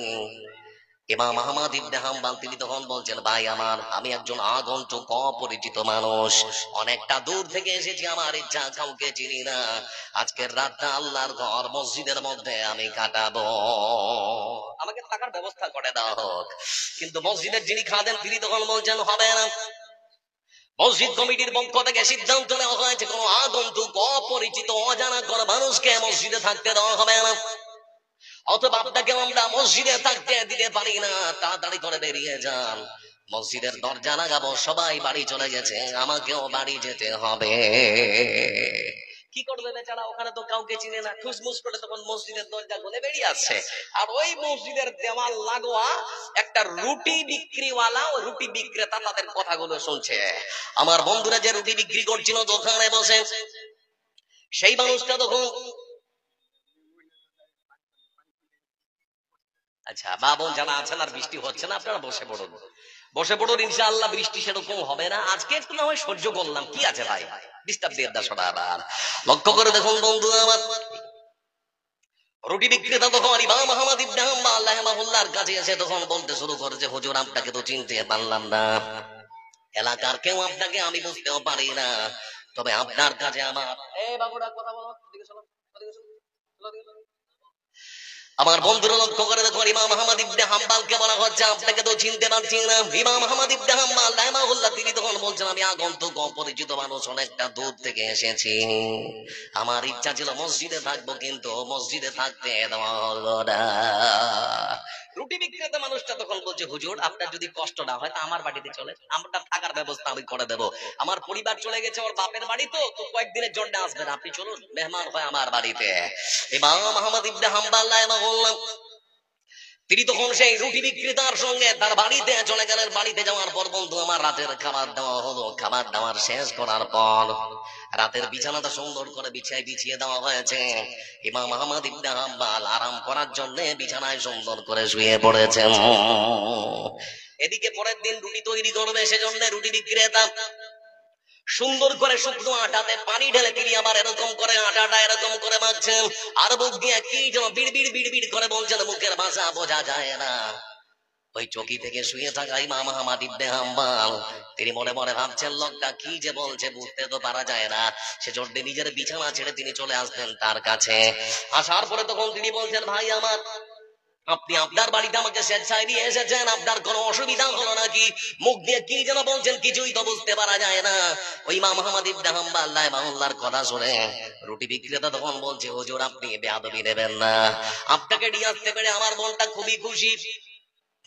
ইমাম আহমদ ইবনে হাম্বল তিনি তখন বলছেন, ভাই আমার, আমি একজন আগন্তুক অপরিচিত মানুষ, অনেকটা দূর থেকে এসেছি, আমার ইচ্ছা কাউকে চিনি না, আজকের রাতটা আল্লাহর ঘর মসজিদের মধ্যে আমি কাটাবো, আমাকে থাকার ব্যবস্থা করে দেওয়া হোক। কিন্তু মসজিদের যিনি খাদেন তিনি তখন বলছেন, হবে না। মসজিদ কমিটির পক্ষ থেকে সিদ্ধান্ত নেওয়া হয়েছে, কোন আগন্তুক অপরিচিত অজানা কোন মানুষকে মসজিদে থাকতে দেওয়া হবে না। অথবা আপনাকে আমরা মসজিদে থাকতে দিতে পারি না, তাড়াতাড়ি করে বেরিয়ে যান। মসজিদের দরজা লাগাবো, সবাই বাড়ি চলে গেছে, আমাকেও বাড়ি যেতে হবে। কি করবে বেচারা, ওখানে তো কাউকে চিনে না, খুশমুস করে তখন মসজিদের দরজা খুলে বেরিয়ে আসছে। আর ওই মসজিদের দেওয়াল লাগোয়া একটা রুটি বিক্রিওয়ালা, ও রুটি বিক্রেতা তাদের কথাগুলো শুনছে। আমার বন্ধুরা যে রুটি বিক্রি করছিল দোকানে বসে, সেই মানুষটা তখন, আচ্ছা মা বোন যারা আছেন, আর বৃষ্টি হচ্ছে না, আপনারা বসে পড়ুন, বসে পড়ুন, ইনশাআল্লাহ বৃষ্টি সেরকম হবে না। আজকে একটু না হয় সহ্য করলাম, কি আছে ভাই, ডিস্টার্ব দিয়ে দা সদা। আবার লক্ষ্য করে দেখুন বন্ধু আমার, রুটি বিক্রেতা তখন ইমাম আহমদ ইবনে হাম্বল রাহিমাহুল্লাহর কাছে এসে তখন বলতে শুরু করেছে, হুজুর আপনাকে তো চিনতে পারলাম না, এলাকার কেউ আপনাকে আমি বুঝতেও পারি না, তবে আপনার কাছে আমার, এই বাবুরা কথা বলো, এদিকে চলো, এদিকে চলো, চলো, এদিকে চলো। আমার বন্ধুরা লক্ষ্য করে দেখুন, ইমাম আহমদ ইবনে হাম্বলকে বলা হচ্ছে আপনাকে তো চিনতে পারছি না। ইমাম আহমদ ইবনে হাম্বল রাহিমাহুল্লাহ তিনি তখন বলছেন, আমি আগন্তুক অপরিচিত মানুষ, অনেকটা দূর থেকে এসেছি, আমার ইচ্ছা ছিল মসজিদে থাকবো, কিন্তু মসজিদে থাকতে দেওয়া হলো না। রুটি বিক্রেতা মানুষটা তখন বলছে, হুজুর আপনার যদি কষ্ট না হয় তা আমার বাড়িতে চলে, আমরা থাকার ব্যবস্থা আমি করে দেবো, আমার পরিবার চলে গেছে ওর বাপের বাড়ি, তো কয়েকদিনের জন্য আসবেন, আপনি চলুন মেহমান হয় আমার বাড়িতে। ইমাম আহমদ ইবনে হাম্বল রাহিমাহুল্লাহ তিনি তখন সেই রুটি বিক্রেতার সঙ্গে তার বাড়িতে চলে গেলেন। বাড়িতে যাওয়ার পর বন্ধু আমার রাতের খাবার দেওয়া হলো। খাবার দাবার শেষ করার পর রাতের বিছানাটা সুন্দর করে বিছিয়ে দেওয়া হয়েছে। ইমাম আহমদ ইবনে হাম্বল আরাম করার জন্য বিছানায় সুন্দর করে শুয়ে পড়েছেন। এদিকে পরের দিন রুটি তৈরি করবে, সেজন্য রুটি বিক্রেতা সুন্দর করে শুকনো আটাতে পানি ঢেলে তিনি আবার এরকম করে আটাটা এরকম করে মাখছেন, আর মুখ দিয়ে কি যেন বিড়বিড় বিড়বিড় করে বলছেন, মুখের ভাষা বোঝা যায় না। ওই চকি থেকে শুয়ে থাকা ইমাম আহমদ ইবনে হাম্বল তিনি মনে মনে ভাবছেন, লোকটা কি যে বলছে বুঝতে তো পারা যায় না। সেজন্য নিজের বিছানা ছেড়ে তিনি চলে আসলেন তার কাছে। আসার পরে তখন তিনি বলছেন, ভাই আমার, আপনি আপনার বাড়িতে আমাকে স্বেচ্ছায় নিয়ে এসেছেন, আপনার কোনো অসুবিধা হলো নাকি? মুখ দিয়ে কি যেন বলছেন, কিছুই তো বুঝতে পারা যায় না। ওই ইমাম আহমদ ইবনে হাম্বল রাহিমাহুল্লাহর কথা শুনে রুটি বিক্রেতা তখন বলছে, হুজুর আপনি বেয়াদবি নেবেন না, আপনাকে নিয়ে আসতে পেরে আমার মনটা খুবই খুশি,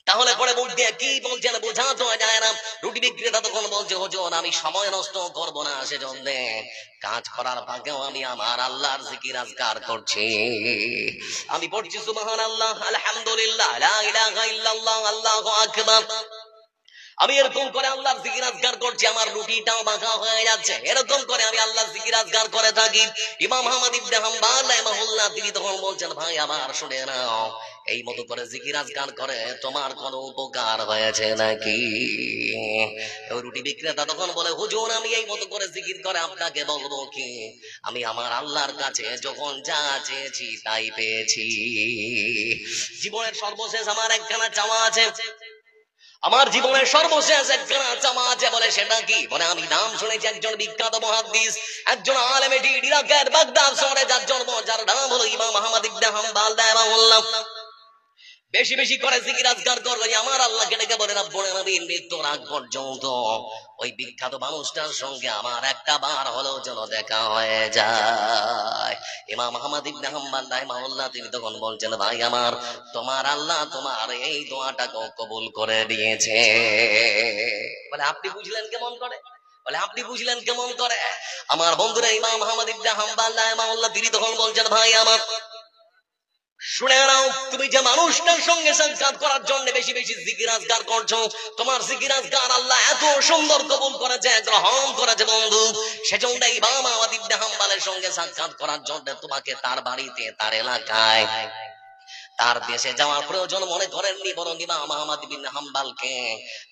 তাহলে পরে মুখ দিয়ে কি বলছেন বোঝা তো যায় না। রুটি বিক্রেতা তখন বলছে, হুজুর আমি সময় নষ্ট করব না, সেজন্য কাজ করার ভাগেও আমি আমার আল্লাহর জিকির আজকার করছি, আমি পড়ছি সুবহানাল্লাহ, আলহামদুলিল্লাহ, লা ইলাহা ইল্লাল্লাহ, আল্লাহু আকবার। আমি এরকম করে আল্লাহর জিকির আজকার করছি, আমার রুটিটাও মাখা হয়ে যাচ্ছে, এরকম করে আমি আল্লাহর জিকির আজকার করে থাকি। ইমাম আহমদ ইবনে হাম্বল রাহিমাহুল্লাহ তিনি তখন বলছেন, ভাই আমার শুনে নাও, এই মতো করে জিকির আজকার করে তোমার কোনো উপকার হয়েছে নাকি? ওই রুটি বিক্রেতা তখন বলে, হুজুর আমি এই মতো করে জিকির করে আপনাকে বলবো কি, আমি আমার আল্লাহর কাছে যখন যা চেয়েছি তাই পেয়েছি। জীবনের সর্বশেষ আমার একখানা চাওয়া আছে, আমার জীবনের সর্বশেষ একখানা চাওয়া আছে, বলে সেটা কি? বলে আমি নাম শুনেছি একজন বিখ্যাত মুহাদ্দিস, একজন আলেম, এটি ইরাকের বাগদাদ শহরে যার জন্ম, যার নাম হলো ইমাম আহমদ ইবনে হাম্বল রাহিমাহুল্লাহ। বেশি বেশি করে জিকির আজকার করবে, আমার আল্লাহকে ডেকে বলে, রব্বুল আলামিন মৃত্যুর আগ পর্যন্ত ওই বিখ্যাত মানুষটার সঙ্গে আমার একটা বার হলেও যেন দেখা হয়ে যায়। ইমাম আহমদ ইবনে হাম্বল রাহিমাহুল্লাহ তিনি তখন বলছেন, ভাই আমার, তোমার আল্লাহ তোমার এই দোয়াটাকে কবুল করে দিয়েছে। বলে আপনি বুঝলেন কেমন করে? বলে আপনি বুঝলেন কেমন করে? আমার বন্ধুরা, ইমাম আহমদ ইবনে হাম্বল রাহিমাহুল্লাহ তিনি তখন বলছেন, ভাই আমার শুনে নাও, তুমি যে মানুষটার সঙ্গে সাক্ষাৎ করার জন্য বেশি বেশি জিকির আজকার করছো, তোমার জিকির আজকার আল্লাহ এত সুন্দর কবুল করেছে, গ্রহণ করেছে বন্ধু, সেজন্য ইমাম আহমদ ইবনে হাম্বলের সঙ্গে সাক্ষাৎ করার জন্য তোমাকে তার বাড়িতে, তার এলাকায়, তার দেশে যাওয়ার প্রয়োজন মনে করেননি, বরং ইমাম আহমদ ইবনে হাম্বলকে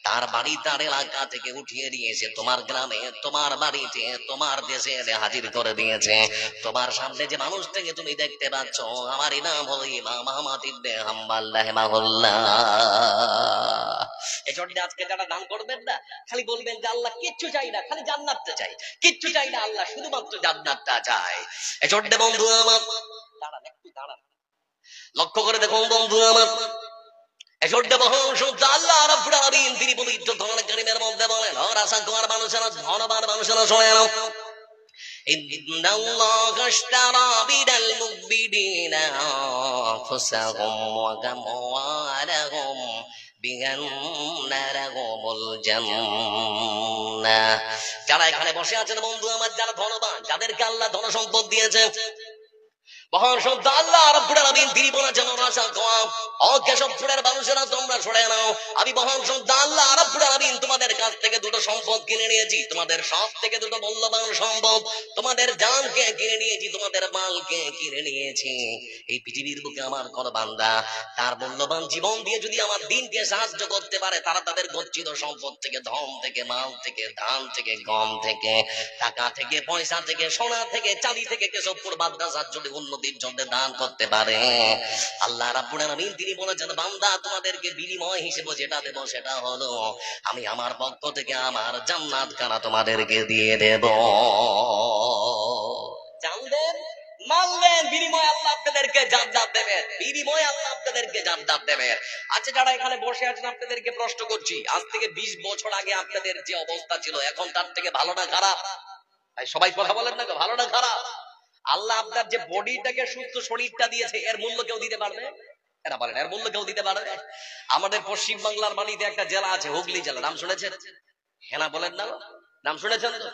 তার বাড়ি, তার এলাকা থেকে উঠিয়ে নিয়ে এসে তোমার গ্রামে, তোমার বাড়িতে, তোমার দেশে এনে হাজির করে দিয়েছে। তোমার সামনে যে মানুষটাকে তুমি দেখতে পাচ্ছ, আমারই নাম হলো ইমাম আহমদ ইবনে হাম্বল রাহিমাহুল্লাহ। এজন্য আজকে যারা দান করবেন না, খালি বলবেন যে আল্লাহ কিচ্ছু চাই না, খালি জান্নাতটা চাই, কিচ্ছু চাই না, আল্লাহ শুধুমাত্র জান্নাতটা চাই। এজন্য বন্ধু আমার, দাঁড়ান একটু দাঁড়ান, লক্ষ্য করে দেখুন বন্ধু আমার, আল্লাহ রাব্বুল আলামিন তিনি পবিত্র কোরআন কারীমের মধ্যে বলেন, রাসা তোমার মানুষেরা, ধনবান মানুষেরা শুনে নাও, ইন্নাল্লাহা আশতারা বিনাল মুমিনিনা আনফুসাহুম ওয়া আমওয়ালাহুম যারা এখানে বসে আছেন বন্ধু আমার, যারা ধনবান, যাদেরকে আল্লাহ ধন সম্পদ দিয়েছে, মহান সত্য আল্লাহ রাব্বুল আলামিন তিনি বলেছেন রাসা কওয়াম ও কেশবপুরের মানুষেরা তোমরা শুনে নাও, আমি মহান সত্য আল্লাহ রাব্বুল আলামিন তোমাদের কাছ থেকে দুটো সম্পদ কিনে নিয়েছি, তোমাদের সব থেকে দুটো মূল্যবান সম্পদ, তোমাদের জানকে কিনে নিয়েছি, তোমাদের মালকে কিনে নিয়েছি। এই পৃথিবীর বুকে আমার কোন বান্দা তার মূল্যবান জীবন দিয়ে যদি আমার দিনকে সাহায্য করতে পারে, তারা তাদের গচ্ছিত সম্পদ থেকে, ধন থেকে, মাল থেকে, ধান থেকে, গম থেকে, টাকা থেকে, পয়সা থেকে, সোনা থেকে, চাঁদি থেকে, কেশবপুর মাদ্রাসার জন্য উন্নতির জন্য দান করতে পারে। আল্লাহ রাব্বুল আলামিন তিনি বলেছেন, বান্দা তোমাদেরকে বিনিময় হিসেবে যেটা দেব সেটা হলো আমি আমার পক্ষ থেকে আমার জান্নাত খানা তোমাদেরকে দিয়ে দেব। জানলেন, মানলেন, বিনিময় আল্লাহ আপনাদেরকে জান্নাত দেবেন, বিনিময় আল্লাহ আপনাদেরকে জান্নাত দেবেন। আচ্ছা, যারা এখানে বসে আছেন আপনাদেরকে প্রশ্ন করছি, আজ থেকে 20 বছর আগে আপনাদের যে অবস্থা ছিল এখন তার থেকে ভালো না খারাপ? সবাই কথা বলেন না, ভালো না খারাপ? আল্লাহ আপনার যে বডিটাকে, সুস্থ শরীরটা দিয়েছে, এর মূল্য কেউ দিতে পারবে? এরা বলেন, এর মূল্য কেউ দিতে পারবে? আমাদের পশ্চিম বাংলার মাটিতে একটা জেলা আছে, হুগলি জেলা, নাম শুনেছেন? হ্যাঁ বলেন না, নাম শুনেছেন তো?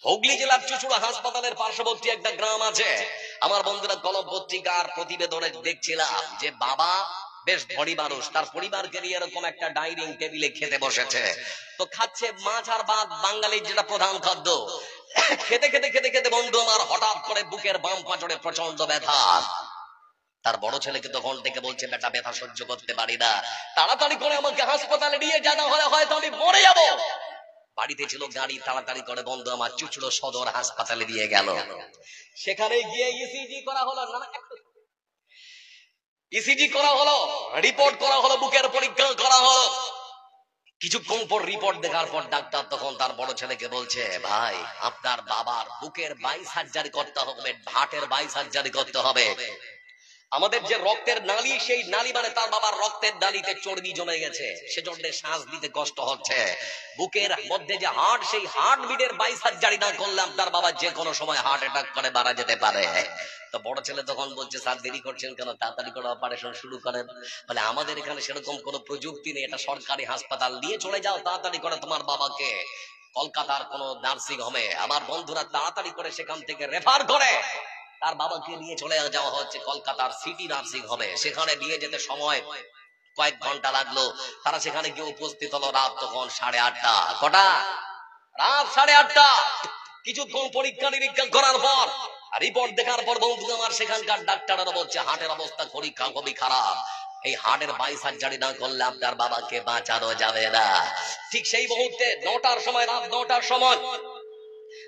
হুগলি জেলার চুচুড়া হাসপাতালের পার্শ্ববর্তী একটা গ্রাম আছে। আমার বন্ধুরা কলম পত্রিকার প্রতিবেদনে দেখছিলাম যে বাবা বেশ ধনী মানুষ, তার পরিবারকে নিয়ে এরকম একটা ডাইনিং টেবিলে খেতে বসেছে। তো খাচ্ছে মাছ আর ভাত, বাঙালির যেটা প্রধান খাদ্য। খেতে খেতে খেতে খেতে বন্ধু আমার হঠাৎ করে বুকের বাম পাঁচড়ে প্রচন্ড ব্যথা। তার বড় ছেলেকে তখন থেকে বলছে, বেটা ব্যথা সহ্য করতে পারি না, তাড়াতাড়ি করে আমাকে হাসপাতালে নিয়ে যাওয়া হলে হয়তো আমি মরে যাব। বাড়িতে ছিল গাড়ি, তাড়াতাড়ি করে বন্ধু আমার চুচুড়ো সদর হাসপাতালে দিয়ে গেল। সেখানে গিয়ে ইসিজি করা হলো, ইসিজি করা হলো, রিপোর্ট করা হলো, বুকের পরীক্ষা করা হলো। কিছুক্ষণ পর রিপোর্ট দেখার পর ডাক্তার তখন তার বড় ছেলেকে বলছে, ভাই আপনার বাবার বুকের 22 সার্জারি করতে হবে, হার্টের 22 সার্জারি করতে হবে। আমাদের যে রক্তের নালী, সেই নালী মানে তার বাবার রক্তের নালীতে চর্বি জমে গেছে, সেজন্য শ্বাস দিতে কষ্ট হচ্ছে। বুকের মধ্যে যে হার্ট, সেই হার্ট বিটের 22 সার্জারি না করলে আপনার বাবা যে কোনো সময় হার্ট অ্যাটাক করে মারা যেতে পারে। তো বড় ছেলে তখন বলছে, স্যার দেরি করছেন কেন, তাড়াতাড়ি করে অপারেশন শুরু করেন। বলে, আমাদের এখানে সেরকম কোনো প্রযুক্তি নেই, এটা সরকারি হাসপাতাল, নিয়ে চলে যাও তাড়াতাড়ি করে তোমার বাবাকে কলকাতার কোন নার্সিং হোমে। আমার বন্ধুরা তাড়াতাড়ি করে সেখান থেকে রেফার করে তার বাবাকে নিয়ে চলে যাওয়া হচ্ছে কলকাতার সিটি নার্সিং হোমে। সেখানে নিয়ে যেতে সময় কয়েক ঘন্টা লাগলো। তারা সেখানে গিয়ে উপস্থিত হলো রাত তখন 8:30। কটা? রাত 8:30। কিছুক্ষণ পরীক্ষা নিরীক্ষা করার পর, রিপোর্ট দেখার পর বন্ধু আমার সেখানকার ডাক্তাররা বলছে হার্টের অবস্থা খুবই খারাপ, এই হার্টের 22 সার্জারি না করলে আপনার বাবাকে বাঁচানো যাবে না। ঠিক সেই মুহূর্তে 9টার সময়, রাত 9টার সময়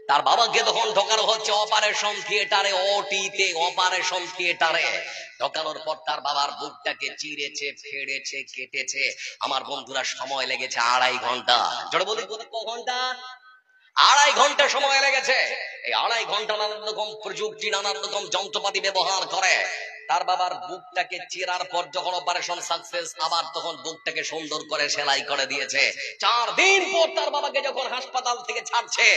তার বাবাকে তখন ঢোকানো হচ্ছে অপারেশন থিয়েটারে, ওটিতে, অপারেশন থিয়েটারে। ঢোকানোর পর তার বাবার বুকটাকে চিরেছে, ফেড়েছে, কেটেছে। আমার বন্ধুরা সময় লেগেছে 2.5 ঘন্টা। জোরে বলি, কত ঘন্টা? 2.5 ঘন্টা সময় লেগেছে। এই 2.5 ঘন্টা নানান রকম প্রযুক্তি, নানান রকম যন্ত্রপাতি ব্যবহার করে তার বাবার বুকটাকে চিরার পর যখন অপারেশন সাকসেস, আবার তখন বুকটাকে সুন্দর করে সেলাই করে দিয়েছে। 4 দিন পর তার বাবাকে যখন হাসপাতাল থেকে ছাড়ছে,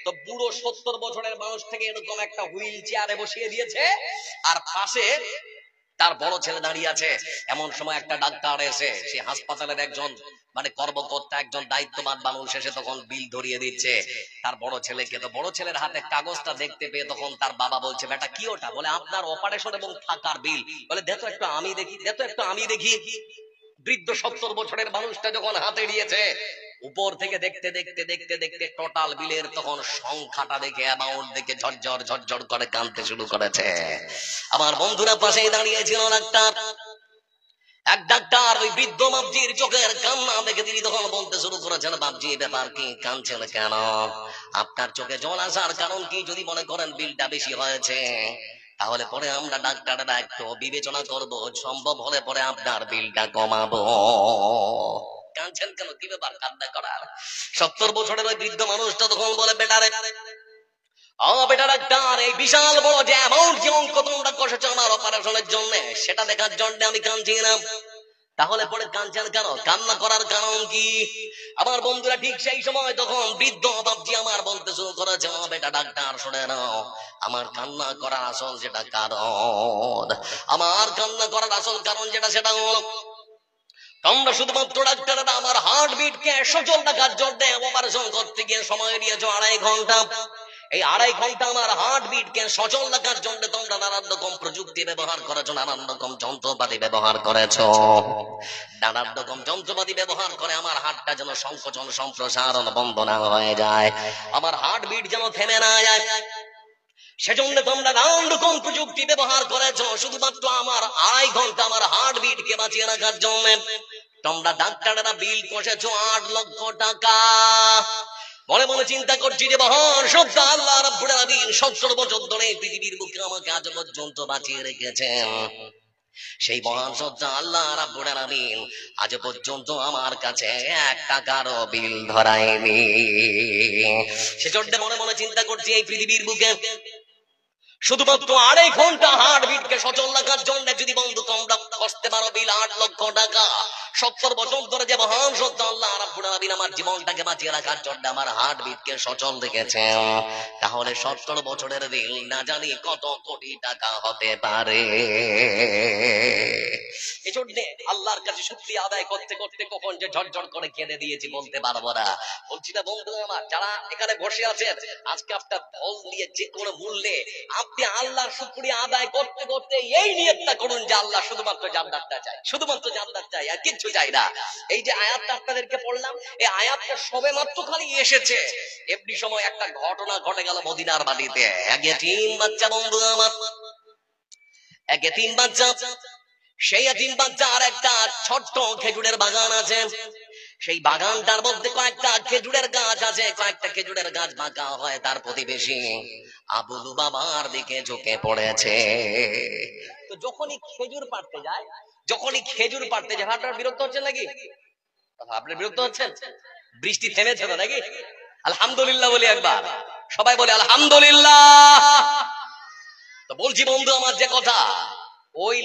তো বুড়ো 70 বছরের মানুষ থেকে এরকম একটা হুইল চেয়ারে বসিয়ে দিয়েছে, আর পাশে তার বড় ছেলে দাঁড়িয়ে আছে। এমন সময় একটা ডাক্তার এসে, সে হাসপাতালের একজন কর্মকর্তা, একজন দায়িত্ববান মানুষ এসে তখন বিল ধরিয়ে দিচ্ছে তার বড় ছেলেকে। তো বড় ছেলের হাতে কাগজটা দেখতে পেয়ে তখন তার বাবা বলছে, বেটা কি ওটা? বলে, আপনার অপারেশন এবং থাকার বিল। বলে, দেখো একটু আমি দেখি, দেখো একটু আমি দেখি। বৃদ্ধ 70 বছরের মানুষটা যখন হাতে নিয়েছে, উপর থেকে দেখতে দেখতে দেখতে দেখতে টোটাল বিলের তখন সংখ্যাটা দেখে, অ্যামাউন্ট দেখে ঝরঝর ঝরঝর করে কাঁদতে শুরু করেছে। আমার বন্ধুরা পাশেই দাঁড়িয়েছিল এক ডাক্তার। ওই বৃদ্ধ বাবজির চোখের কান্না দেখে তিনি তখন বলতে শুরু করেছেন, বাবজি ব্যাপার কি, কাঁদছেন কেন? আপনার চোখে জল আসার কারণ কি? যদি মনে করেন বিলটা বেশি হয়েছে, তাহলে পরে আমরা ডাক্তাররা একটু বিবেচনা করব, সম্ভব হলে পরে আপনার বিলটা কমাবো। কাঁদছেন কেন, কি ব্যাপার কান্না করার? 70 বছরের ওই বৃদ্ধ মানুষটা তখন বলে, বেটারে, বেটা ডাক্তার, এই বিশাল বড় যে অ্যামাউন্ট, যে অঙ্ক তোমরা কষেছো আমার অপারেশনের জন্য, সেটা দেখার জন্য আমি কাঁদছি না। তাহলে পরে কাঁদছেন কেন, কান্না করার কারণ কি? আমার বন্ধুরা ঠিক সেই সময় তখন বৃদ্ধ বাবজি আমার বলতে শুরু করেছে, বেটা ডাক্তার শুনে নাও, আমার কান্না করার আসল যেটা কারণ, আমার কান্না করার আসল কারণ যেটা, সেটা হলো তোমরা শুধুমাত্র ডাক্তাররা আমার হার্টবিট কে সচল রাখার জন্য অপারেশন করতে গিয়ে সময় নিয়েছো 2.5 ঘন্টা। এই 2.5 ঘন্টা আমার হার্টবিট কে সচল রাখার জন্য তোমরা নানান রকম প্রযুক্তি ব্যবহার করেছো, নানান রকম যন্ত্রপাতি ব্যবহার করেছো। নানান রকম যন্ত্রপাতি ব্যবহার করে আমার হার্টটা যেন সংকোচন সম্প্রসারণ বন্ধ না হয়ে যায়, আমার হার্টবিট যেন থেমে না যায়, সেজন্য তোমরা নানান রকম প্রযুক্তি ব্যবহার করেছো শুধুমাত্র আমার 2.5 ঘন্টা আমার হার্টবিট কে বাঁচিয়ে রাখার জন্য। তোমরা ডাক্তাররা বিল কষেছো 8 লক্ষ টাকা। মনে মনে চিন্তা করছি যে মহান সত্য আল্লাহ রাব্বুল আলামিন 70 বছর ধরে পৃথিবীর বুকে আমাকে আজ পর্যন্ত বাঁচিয়ে রেখেছেন। সেই মহান সত্য আল্লাহ রাব্বুল আলামিন আজ পর্যন্ত আমার কাছে 1 টাকারও বিল ধরায়নি। সেজন্য মনে মনে চিন্তা করছি এই পৃথিবীর বুকে শুধুমাত্র 2.5 ঘন্টা হার্টবিটকে সচল রাখার জন্য যদি বন্ধু তোমরা কষ্টে পারো বিল 8 লক্ষ টাকা, 70 বছর ধরে যে মহান সত্য আল্লাহ রাব্বুল আলামিন আমার জীবনটাকে বাঁচিয়ে রাখার জন্য আমার হার্টবিটকে সচল রেখেছেন, তাহলে 70 বছরের বিল না জানি কত কোটি টাকা হতে পারে। এজন্য আল্লাহর কাছে শুকরিয়া আদায় করতে করতে কখন যে ঝরঝর করে কেঁদে দিয়েছি বলতে পারবো না। বলছি না বন্ধু আমার, যারা এখানে বসে আছেন আজকে আপনার ধন দিয়ে যে কোনো মূল্যে আপনি আল্লাহর শুকরিয়া আদায় করতে করতে এই নিয়তটা করুন যে আল্লাহ শুধুমাত্র জান্নাতটা চাই, শুধুমাত্র জান্নাত চাই, আর কিচ্ছু চাই না। এই যে আয়াতটা আপনাদেরকে পড়লাম, এই আয়াতটা সবেমাত্র খালি এসেছে, এমনি সময় একটা ঘটনা ঘটে গেল মদিনার বাড়িতে। এক এতিম বাচ্চা বন্ধু আমার, এক এতিম বাচ্চা, সেই এতিম বাচ্চা আর একটা ছোট্ট খেজুরের বাগান আছে, সেই বাগানটার মধ্যে কয়েকটা খেজুরের গাছ আছে, কয়েকটা খেজুরের গাছ বাঁকা হয়। তার প্রতিবেশী আবু লুবাবার দিকে ঝুঁকে পড়েছে। তো যখনই খেজুর পাড়তে যায়, আপনারা বিরক্ত হচ্ছেন নাকি? আপনারা বিরক্ত হচ্ছেন? বৃষ্টি থেমেছে তো নাকি? আলহামদুলিল্লাহ বলি একবার, সবাই বলে আলহামদুলিল্লাহ। তো বলছি বন্ধু আমার যে কথা, ওই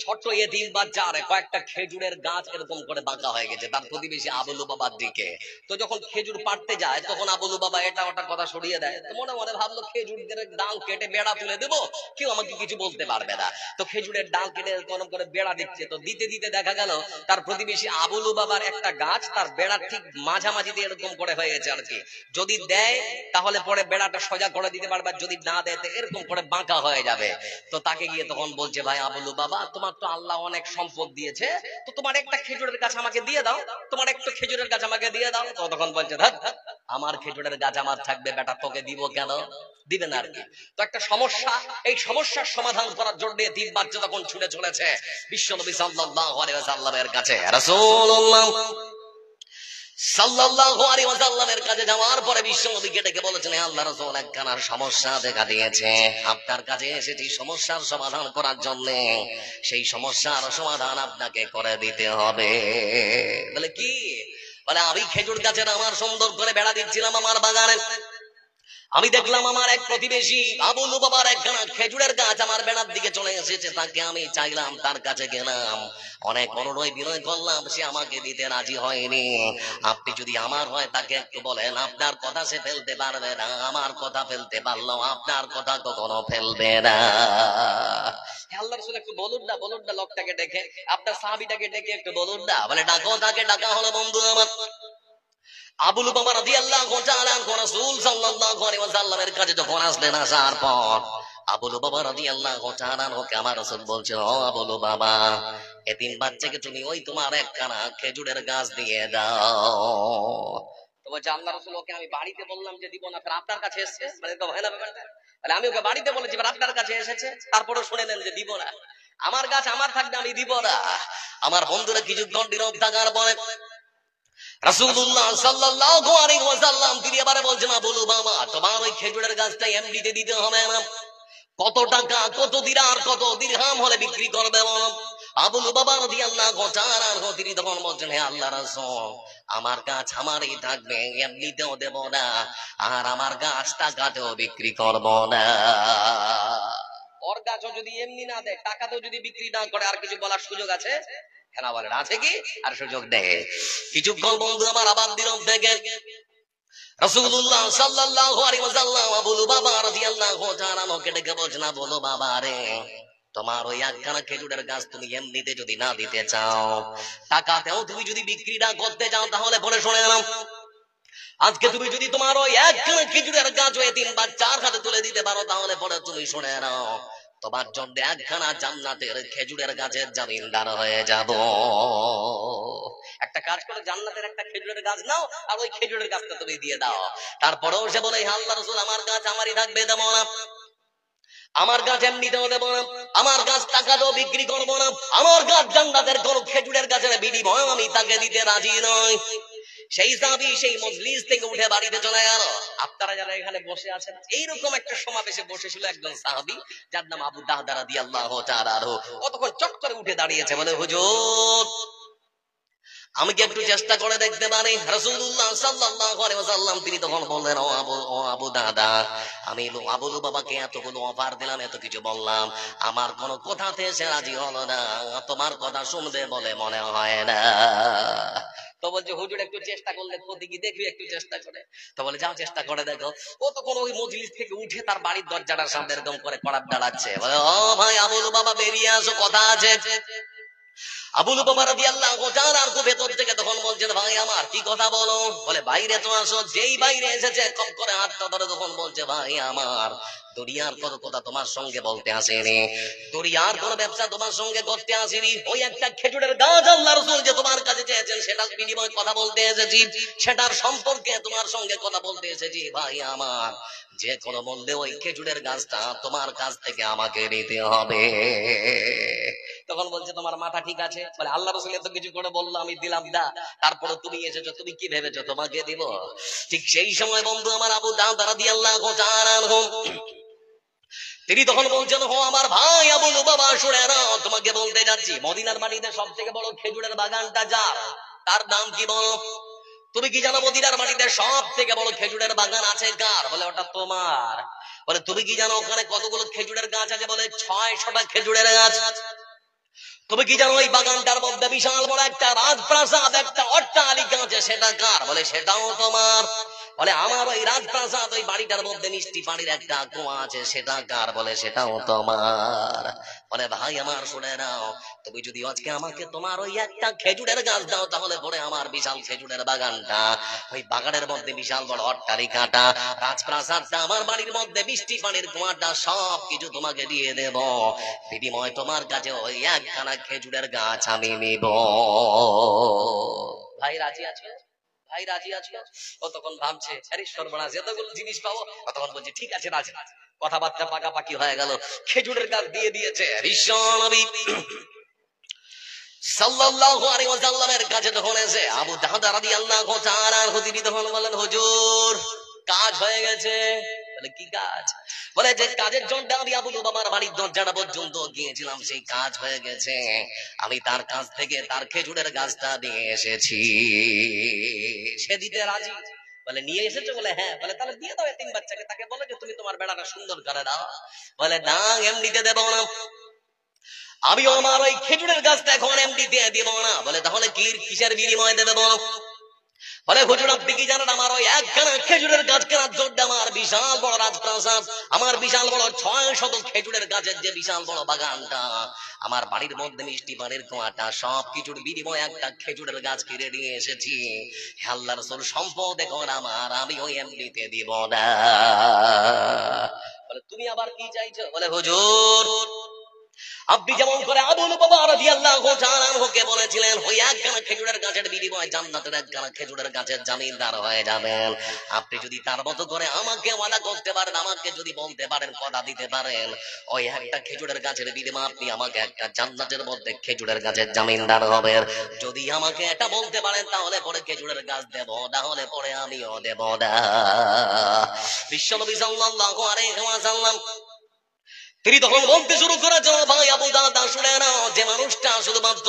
ছোট্ট এতিম বাচ্চার কয়েকটা খেজুরের গাছ এরকম করে বাঁকা হয়ে গেছে তার প্রতিবেশী আবু লুবাবার দিকে। তো যখন খেজুর পাড়তে যায় তখন আবু লুবাবা এটা ওটা কথা সরিয়ে দেয়। তো মনে মনে ভাবলো খেজুরের ডাল কেটে বেড়া তুলে দেবো, কেউ আমাকে কিছু বলতে পারবে না। তো খেজুরের ডাল কেটে এরকম করে বেড়া দিচ্ছে। তো দিতে দিতে দেখা গেল তার প্রতিবেশী আবু লুবাবার একটা গাছ তার বেড়া ঠিক মাঝামাঝিতে এরকম করে হয়ে গেছে আর কি। যদি দেয় তাহলে পরে বেড়াটা সোজা করে দিতে পারবে, যদি না দেয় এরকম করে বাঁকা হয়ে যাবে। তো তাকে গিয়ে তখন বলছে, ভাই আবু বাবা, তোমার তো আল্লাহ অনেক সম্পদ দিয়েছে, তো তোমার একটা খেজুরের গাছ আমাকে দিয়ে দাও, তোমার একটা খেজুরের গাছ আমাকে দিয়ে দাও। তো তখন বলছে, আমার খেজুরের গাছ আমার থাকবে বেটা, তোকে দিব কেন? দিবে না আর কি। তো একটা সমস্যা, এই সমস্যার সমাধান করার জন্য তিন বাচ্চা তখন ছুটে চলেছে বিশ্বনবী সাল্লাল্লাহু আলাইহি ওয়াসাল্লামের কাছে। রাসূলুল্লাহ সাল্লাল্লাহু আলাইহি ওয়াসাল্লামের কাছে যাওয়ার পরে বিশ্বনবীকে ডেকে বলেছেন, হে আল্লাহর রাসূল, একখানা সমস্যা দেখা দিয়েছে, আপনার কাছে এসেছি সমস্যার সমাধান করার জন্য। সেই সমস্যার সমাধান আপনাকে করে দিতে হবে। বলে কি? বলে আমি খেজুর গাছের আমার সুন্দর করে বেড়া দিচ্ছিলাম আমার বাগানে, আমি দেখলাম আমার এক প্রতিবেশী আবু লুবাবার একখানা খেজুরের গাছ আমার বেড়ার দিকে চলে এসেছে। তাকে আমি চাইলাম, তার কাছে গেলাম, অনেক অনুনয় বিনয় করলাম, সে আমাকে দিতে রাজি হয়নি। আপনি যদি আমার হয় তাকে একটু বলেন, আপনার কথা সে ফেলতে পারবে না, আমার কথা ফেলতে পারলো, আপনার কথা কখনো ফেলবে না। আল্লাহ রাসূল একটু বলুন না, বলুন না, লোকটাকে ডেকে, আপনার সাহাবীটাকে ডেকে একটু বলুন না। বলে ডাকো, তাকে ডাকা হলো বন্ধু আমার। আবু লুবাবা রাদিয়াল্লাহু তাআলা রাসূল সাল্লাল্লাহু আলাইহি ওয়াসাল্লামের কাছে যখন আসলেন, আসার পর আবু লুবাবা রাদিয়াল্লাহু তাআলা ওকে আমার রাসূল বলছে, ও আবু লুবাবা, এতিম বাচ্চাকে তুমি ওই তোমার একখানা খেজুরের গাছ দিয়ে দাও। তো বলছে, আল্লাহ রাসূল, ওকে আমি বাড়িতে বললাম যে দিব না, ফের আপনার কাছে এসেছে, মানে তো হয় না ব্যাপারটা। তাহলে আমি ওকে বাড়িতে বলেছি, আপনার কাছে এসেছে, তারপরে শুনে নেন যে দিব না। আমার গাছ আমার থাকবে, আমি দিব না। আমার বন্ধুরা কিছুক্ষণ নীরব থাকার পরে রাসূলুল্লাহ সাল্লাল্লাহু আলাইহি ওয়াসাল্লাম তিনি এবারে বলছেন, আবু লুবাবা, তোমার ওই খেজুরের গাছটা এমনিতে দিতে হবে না, কত টাকা, কত দিনার, কত দিরহাম হলে বিক্রি করবে বলো। আবু লুবাবা রাদিয়াল্লাহু তাআলা তিনি তখন বলছেন, হে আল্লাহর রাসূল, আমার গাছ আমারই থাকবে, এমনিতেও দেব না, আর আমার গাছ টাকাতেও বিক্রি করব না। ওর গাছও যদি এমনি না দেয়, টাকাতেও যদি বিক্রি না করে, আর কিছু বলার সুযোগ আছে? কেন বলেন, আছে কি? আর সুযোগ দেয়। কিছুক্ষণ বন্ধু আমার আবার দিলাম থেকে রাসূলুল্লাহ সাল্লাল্লাহু আলাইহি ওয়াসাল্লাম আবু লুবাবা রাদিয়াল্লাহু তাআলা ওকে ডেকে বলছেন, বলো বাবা রে, তোমার ওই একখানা খেজুরের গাছ তুমি এমনিতে যদি না দিতে চাও, টাকাতেও তুমি যদি বিক্রি না করতে চাও, তাহলে পরে শুনে নাও, আজকে তুমি যদি তোমার ওই একখানা খেজুরের গাছ ওই 3 বাচ্চার হাতে তুলে দিতে পারো, তাহলে পরে তুমি শুনে নাও, তোমার জন্য একখানা জান্নাতের খেজুরের গাছের জামিনদার হয়ে যাব। একটা কাজ করে, জান্নাতের একটা খেজুরের গাছ নাও, আর ওই খেজুরের গাছটা তুমি দিয়ে দাও। তারপরেও সে বলে, আল্লাহ রাসূল, আমার গাছ আমারই থাকবে, দেবো না, আমার গাছ এমনিতেও দেবো না, আমার গাছ টাকাতেও বিক্রি করবো না, আমার গাছ জান্নাতের কোন খেজুরের গাছের বিনিময় আমি তাকে দিতে রাজি নই। সেই সাহাবী সেই মজলিস থেকে উঠে বাড়িতে চলে গেল। আপনারা যারা এখানে বসে আছেন, এইরকম একটা সমাবেশে বসেছিল একজন সাহাবী, যার নাম আবু দাহদা রাদিয়াল্লাহু তাআলা আনহু। কতক্ষণ চট করে উঠে দাঁড়িয়েছে, বলে, হুজুর, আমি কি একটু চেষ্টা করে দেখতে পারি? রাসূলুল্লাহ সাল্লাল্লাহু আলাইহি ওয়াসাল্লাম তিনি তখন বললেন, ও আবু দাদা, আমি আবু বাবাকে এতগুলো অফার দিলাম, এত কিছু বললাম, আমার কোনো কথাতে সে রাজি হলো না, তোমার কথা শুনবে বলে মনে হয় না। তো বলছে, হুজুর একটু চেষ্টা করলে ক্ষতি কি, দেখবি একটু চেষ্টা করে। তো বলে, যাও চেষ্টা করে দেখো। ও তখন ওই মজলিস থেকে উঠে তার বাড়ির দরজাটার সামনে এরকম করে কড়াপ দাঁড়াচ্ছে, বলে, ও ভাই আবুল বাবা, বেরিয়ে আসো, কথা আছে। আবু লুবাবা রাদিয়াল্লাহু তাআলা আনহু ভেতর থেকে তখন বলছেন, ভাই আমার কি কথা বলো? বলে, বাইরে তো আসো। যেই বাইরে এসেছে কম করে হাতটা ধরে তখন বলছে, ভাই আমার, দুনিয়ার কোনো কথা তোমার সঙ্গে বলতে আসেনি, দুনিয়ার কোনো ব্যবসা তোমার সঙ্গে করতে আসেনি, ওই একটা খেজুরের গাছ আল্লাহর রাসূল যে তোমার কাছে চেয়েছেন সেটার বিনিময়ে কথা বলতে এসেছি, সেটার সম্পর্কে তোমার সঙ্গে কথা বলতে এসেছি। ভাই আমার, যে কোনো মূল্যে ওই খেজুরের গাছটা তোমার কাছ থেকে আমাকে নিতে হবে। তখন বলছে, তোমার মাথা ঠিক আছে? বলে, আল্লাহ রাসূল এত কিছু করে বললো, আমি দিলাম না, তারপরে তুমি এসেছো, তুমি কি ভেবেছো তোমাকে দিব? ঠিক সেই সময় বন্ধু আমার আবু দাহদা রাদিয়াল্লাহু তাআলা আনহু তিনি তখন বলছেন, হো আমার ভাই আবু লুবাবা, শুনে নাও, তোমাকে বলতে যাচ্ছি, মদিনার মাটিতে সবথেকে বড় খেজুরের বাগানটা যার, তার নাম কি বলো? তুমি কি জানো মদিনার মাটিতে সব থেকে বড় খেজুরের বাগান আছে কার? বলে, ওটা তোমার। বলে, তুমি কি জানো ওখানে কতগুলো খেজুরের গাছ আছে? বলে, 600টা খেজুরের গাছ। তুমি কি জানো ওই বাগানটার মধ্যে বিশাল বড় একটা রাজপ্রাসাদ, একটা অট্টালিকা আছে, সেটা কার? বলে, সেটাও তোমার। বলে, আমার ওই রাজপ্রাসাদ, ওই বাড়িটার মধ্যে মিষ্টি পানির একটা কুয়া আছে, সেটা কার? বলে, সেটাও তোমার। বলে, ভাই আমার শুনে নাও, তুমি যদি আজকে আমাকে তোমার ওই একটা খেজুরের গাছ দাও, তাহলে পরে আমার বিশাল খেজুরের বাগানটা, ওই বাগানের মধ্যে বিশাল বড় অট্টালিকাটা, রাজপ্রাসাদটা, আমার বাড়ির মধ্যে মিষ্টি পানির কুয়াটা, সব কিছু তোমাকে দিয়ে দেব, বিনিময় তোমার কাছে ওই একখানা খেজুরের গাছ আমি নিব। ভাই রাজি আছো? ভাই রাজি আছো? ও তখন ভাবছে, আরে সর্বনাশ, এতগুলো জিনিস পাবো। তখন বলছে, ঠিক আছে, রাজি। কথাবার্তা পাকাপাকি হয়ে গেল, খেজুরের গাছ দিয়ে দিয়েছে। বিশ্ব নবী সাল্লাল্লাহু আলাইহি ওয়াসাল্লামের কাছে যখন এসে আবু দাহদা রাদিয়াল্লাহু তাআলা আনহু তিনি তখন বলেন, হুজুর, কাজ হয়ে গেছে। বলে, কি কাজ? বলে, যে কাজের জন্য আমি আবু লুবাবার বাড়ির দরজাটা পর্যন্ত গিয়েছিলাম, সেই কাজ হয়ে গেছে। আমি তার কাছ থেকে তার খেজুরের গাছটা নিয়ে এসেছি। সে দিতে রাজি। বলে, নিয়ে এসেছো? বলে, হ্যাঁ। বলে, তাহলে দিয়ে দাও 3 বাচ্চাকে, তাকে বলো যে তুমি তোমার বেড়াটা সুন্দর করে দাও। বলে, না, এমনিতে দেবো না, আমি আমার ওই খেজুরের গাছটা এখন এমনি দিয়ে দিব না। বলে, তাহলে কিসের বিনিময়ে দেবে বলো? বলে, হুজুর, আপনি কি জানেন আমার ওই একখানা খেজুরের গাছ কেনার জন্য আমার বিশাল বড় রাজপ্রাসাদ, আমার বিশাল বড় 600 খেজুরের গাছের যে বিশাল বড় বাগানটা, আমার বাড়ির মধ্যে মিষ্টি পানির কুয়াটা, সব কিছুর বিনিময়ে একটা খেজুরের গাছ কিনে নিয়ে এসেছি। হে আল্লাহর রাসূল, সম্পদ এখন আমার, আমি ওই এমনিতে দিব না। বলে, তুমি আবার কি চাইছো? বলে, হুজুর, আপনি যেমন করে আবু লুবাবা রাদিয়াল্লাহু তাআলা আনহুকে বলেছিলেন ওই একখানা খেজুরের গাছের বিনিময়ে জান্নাতের একখানা খেজুরের গাছের জামিনদার হয়ে যাবেন, আপনি যদি তার মতো করে আমাকে ওয়াদা করতে পারেন, আমাকে যদি বলতে পারেন, কথা দিতে পারেন, ওই একটা খেজুরের গাছের বিনিময়ে আপনি আমাকে একটা জান্নাতের মধ্যে খেজুরের গাছের জামিনদার হবেন, যদি আমাকে এটা বলতে পারেন, তাহলে পরে খেজুরের গাছ দেব, না হলে পরে আমিও দেব না। বিশ্বনবী সাল্লাল্লাহু আলাইহি ওয়াসাল্লাম তিনি তখন বলতে শুরু করেছেন, ভাই আবু দাহদা, শুনে নাও, যে মানুষটা শুধুমাত্র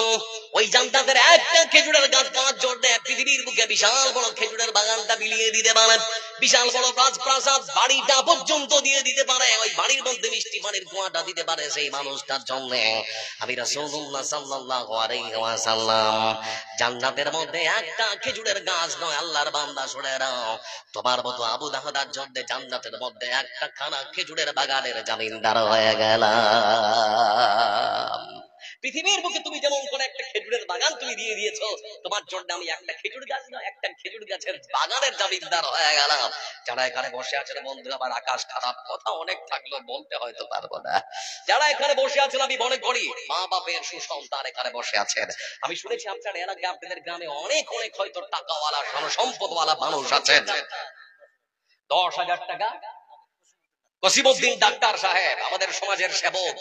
ওই জান্নাতের একটা খেজুরের গাছ পাওয়ার জন্য পৃথিবীর বুকে পীরকে বিশাল বড় খেজুরের বাগানটা বিলিয়ে দিতে পারে, বিশাল বড় রাজপ্রাসাদ বাড়িটা পর্যন্ত দিয়ে দিতে পারে, ওই বাড়ির মধ্যে মিষ্টি পানির কুয়াটা দিতে পারে, সেই মানুষটার জন্য আমি রাসূলুল্লাহ সাল্লাল্লাহু আলাইহি ওয়াসাল্লাম জান্নাতের মধ্যে একটা খেজুরের গাছ নয়, আল্লাহর বান্দা শুনে নাও, তোমার মতো আবু দাহদার জন্য জান্নাতের মধ্যে একটা খানা খেজুরের বাগানের জামিনদার হয়ে গেলাম। পৃথিবীর বুকে তুমি যেমন করে একটা খেজুরের বাগান তুমি দিয়ে দিয়েছো, তোমার জন্য আমি একটা খেজুর গাছ নয়, একটা খেজুর গাছের বাগানের জামিনদার হয়ে গেলাম। যারা এখানে বসে আছেন বন্ধুরা, আমার আকাশ খারাপ, কথা অনেক থাকলেও বলতে হয়তো পারবো না। যারা এখানে বসে আছেন আমি মনে করি মা বাপের সুসন্তান এখানে বসে আছেন। আমি শুনেছি আপনার এলাকায়, আপনাদের গ্রামে অনেক অনেক হয়তো টাকাওয়ালা সম্পদওয়ালা মানুষ আছেন। 10,000 টাকা কসিমউদ্দিন ডাক্তার সাহেব আমাদের সমাজের সেবক,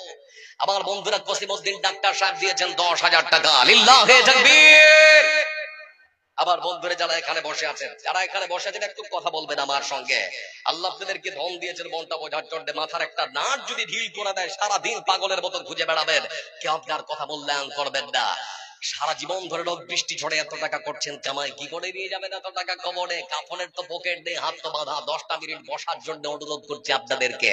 আমার বন্ধুরা কসিমউদ্দিন ডাক্তার সাহেব দিয়েছেন 10,000 টাকা। লিল্লাহে তাকবীর। আবার বন্ধুরা যারা এখানে বসে আছেন, যারা এখানে বসে আছেন একটু কথা বলবেন আমার সঙ্গে। আল্লাহ আপনাদেরকে ধন দিয়েছেন মনটা বোঝার জন্য, মাথার একটা নাট যদি ঢিল করে দেয় সারা দিন পাগলের মতো খুঁজে বেড়াবেন, কেউ আপনার কথা মূল্যায়ন করবেন না। সারা জীবন ধরে রোদ বৃষ্টি ঝড়ে এত টাকা করছেন কামাই, কি করে নিয়ে যাবেন এত টাকা কবরে? কাফনের তো পকেট নেই, হাত তো বাঁধা। 10টা মিনিট বসার জন্য অনুরোধ করছি আপনাদেরকে,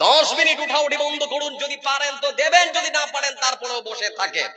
10 মিনিট উঠাউঠি বন্ধ করুন, যদি পারেন তো দেবেন, যদি না পারেন তারপরেও বসে থাকেন।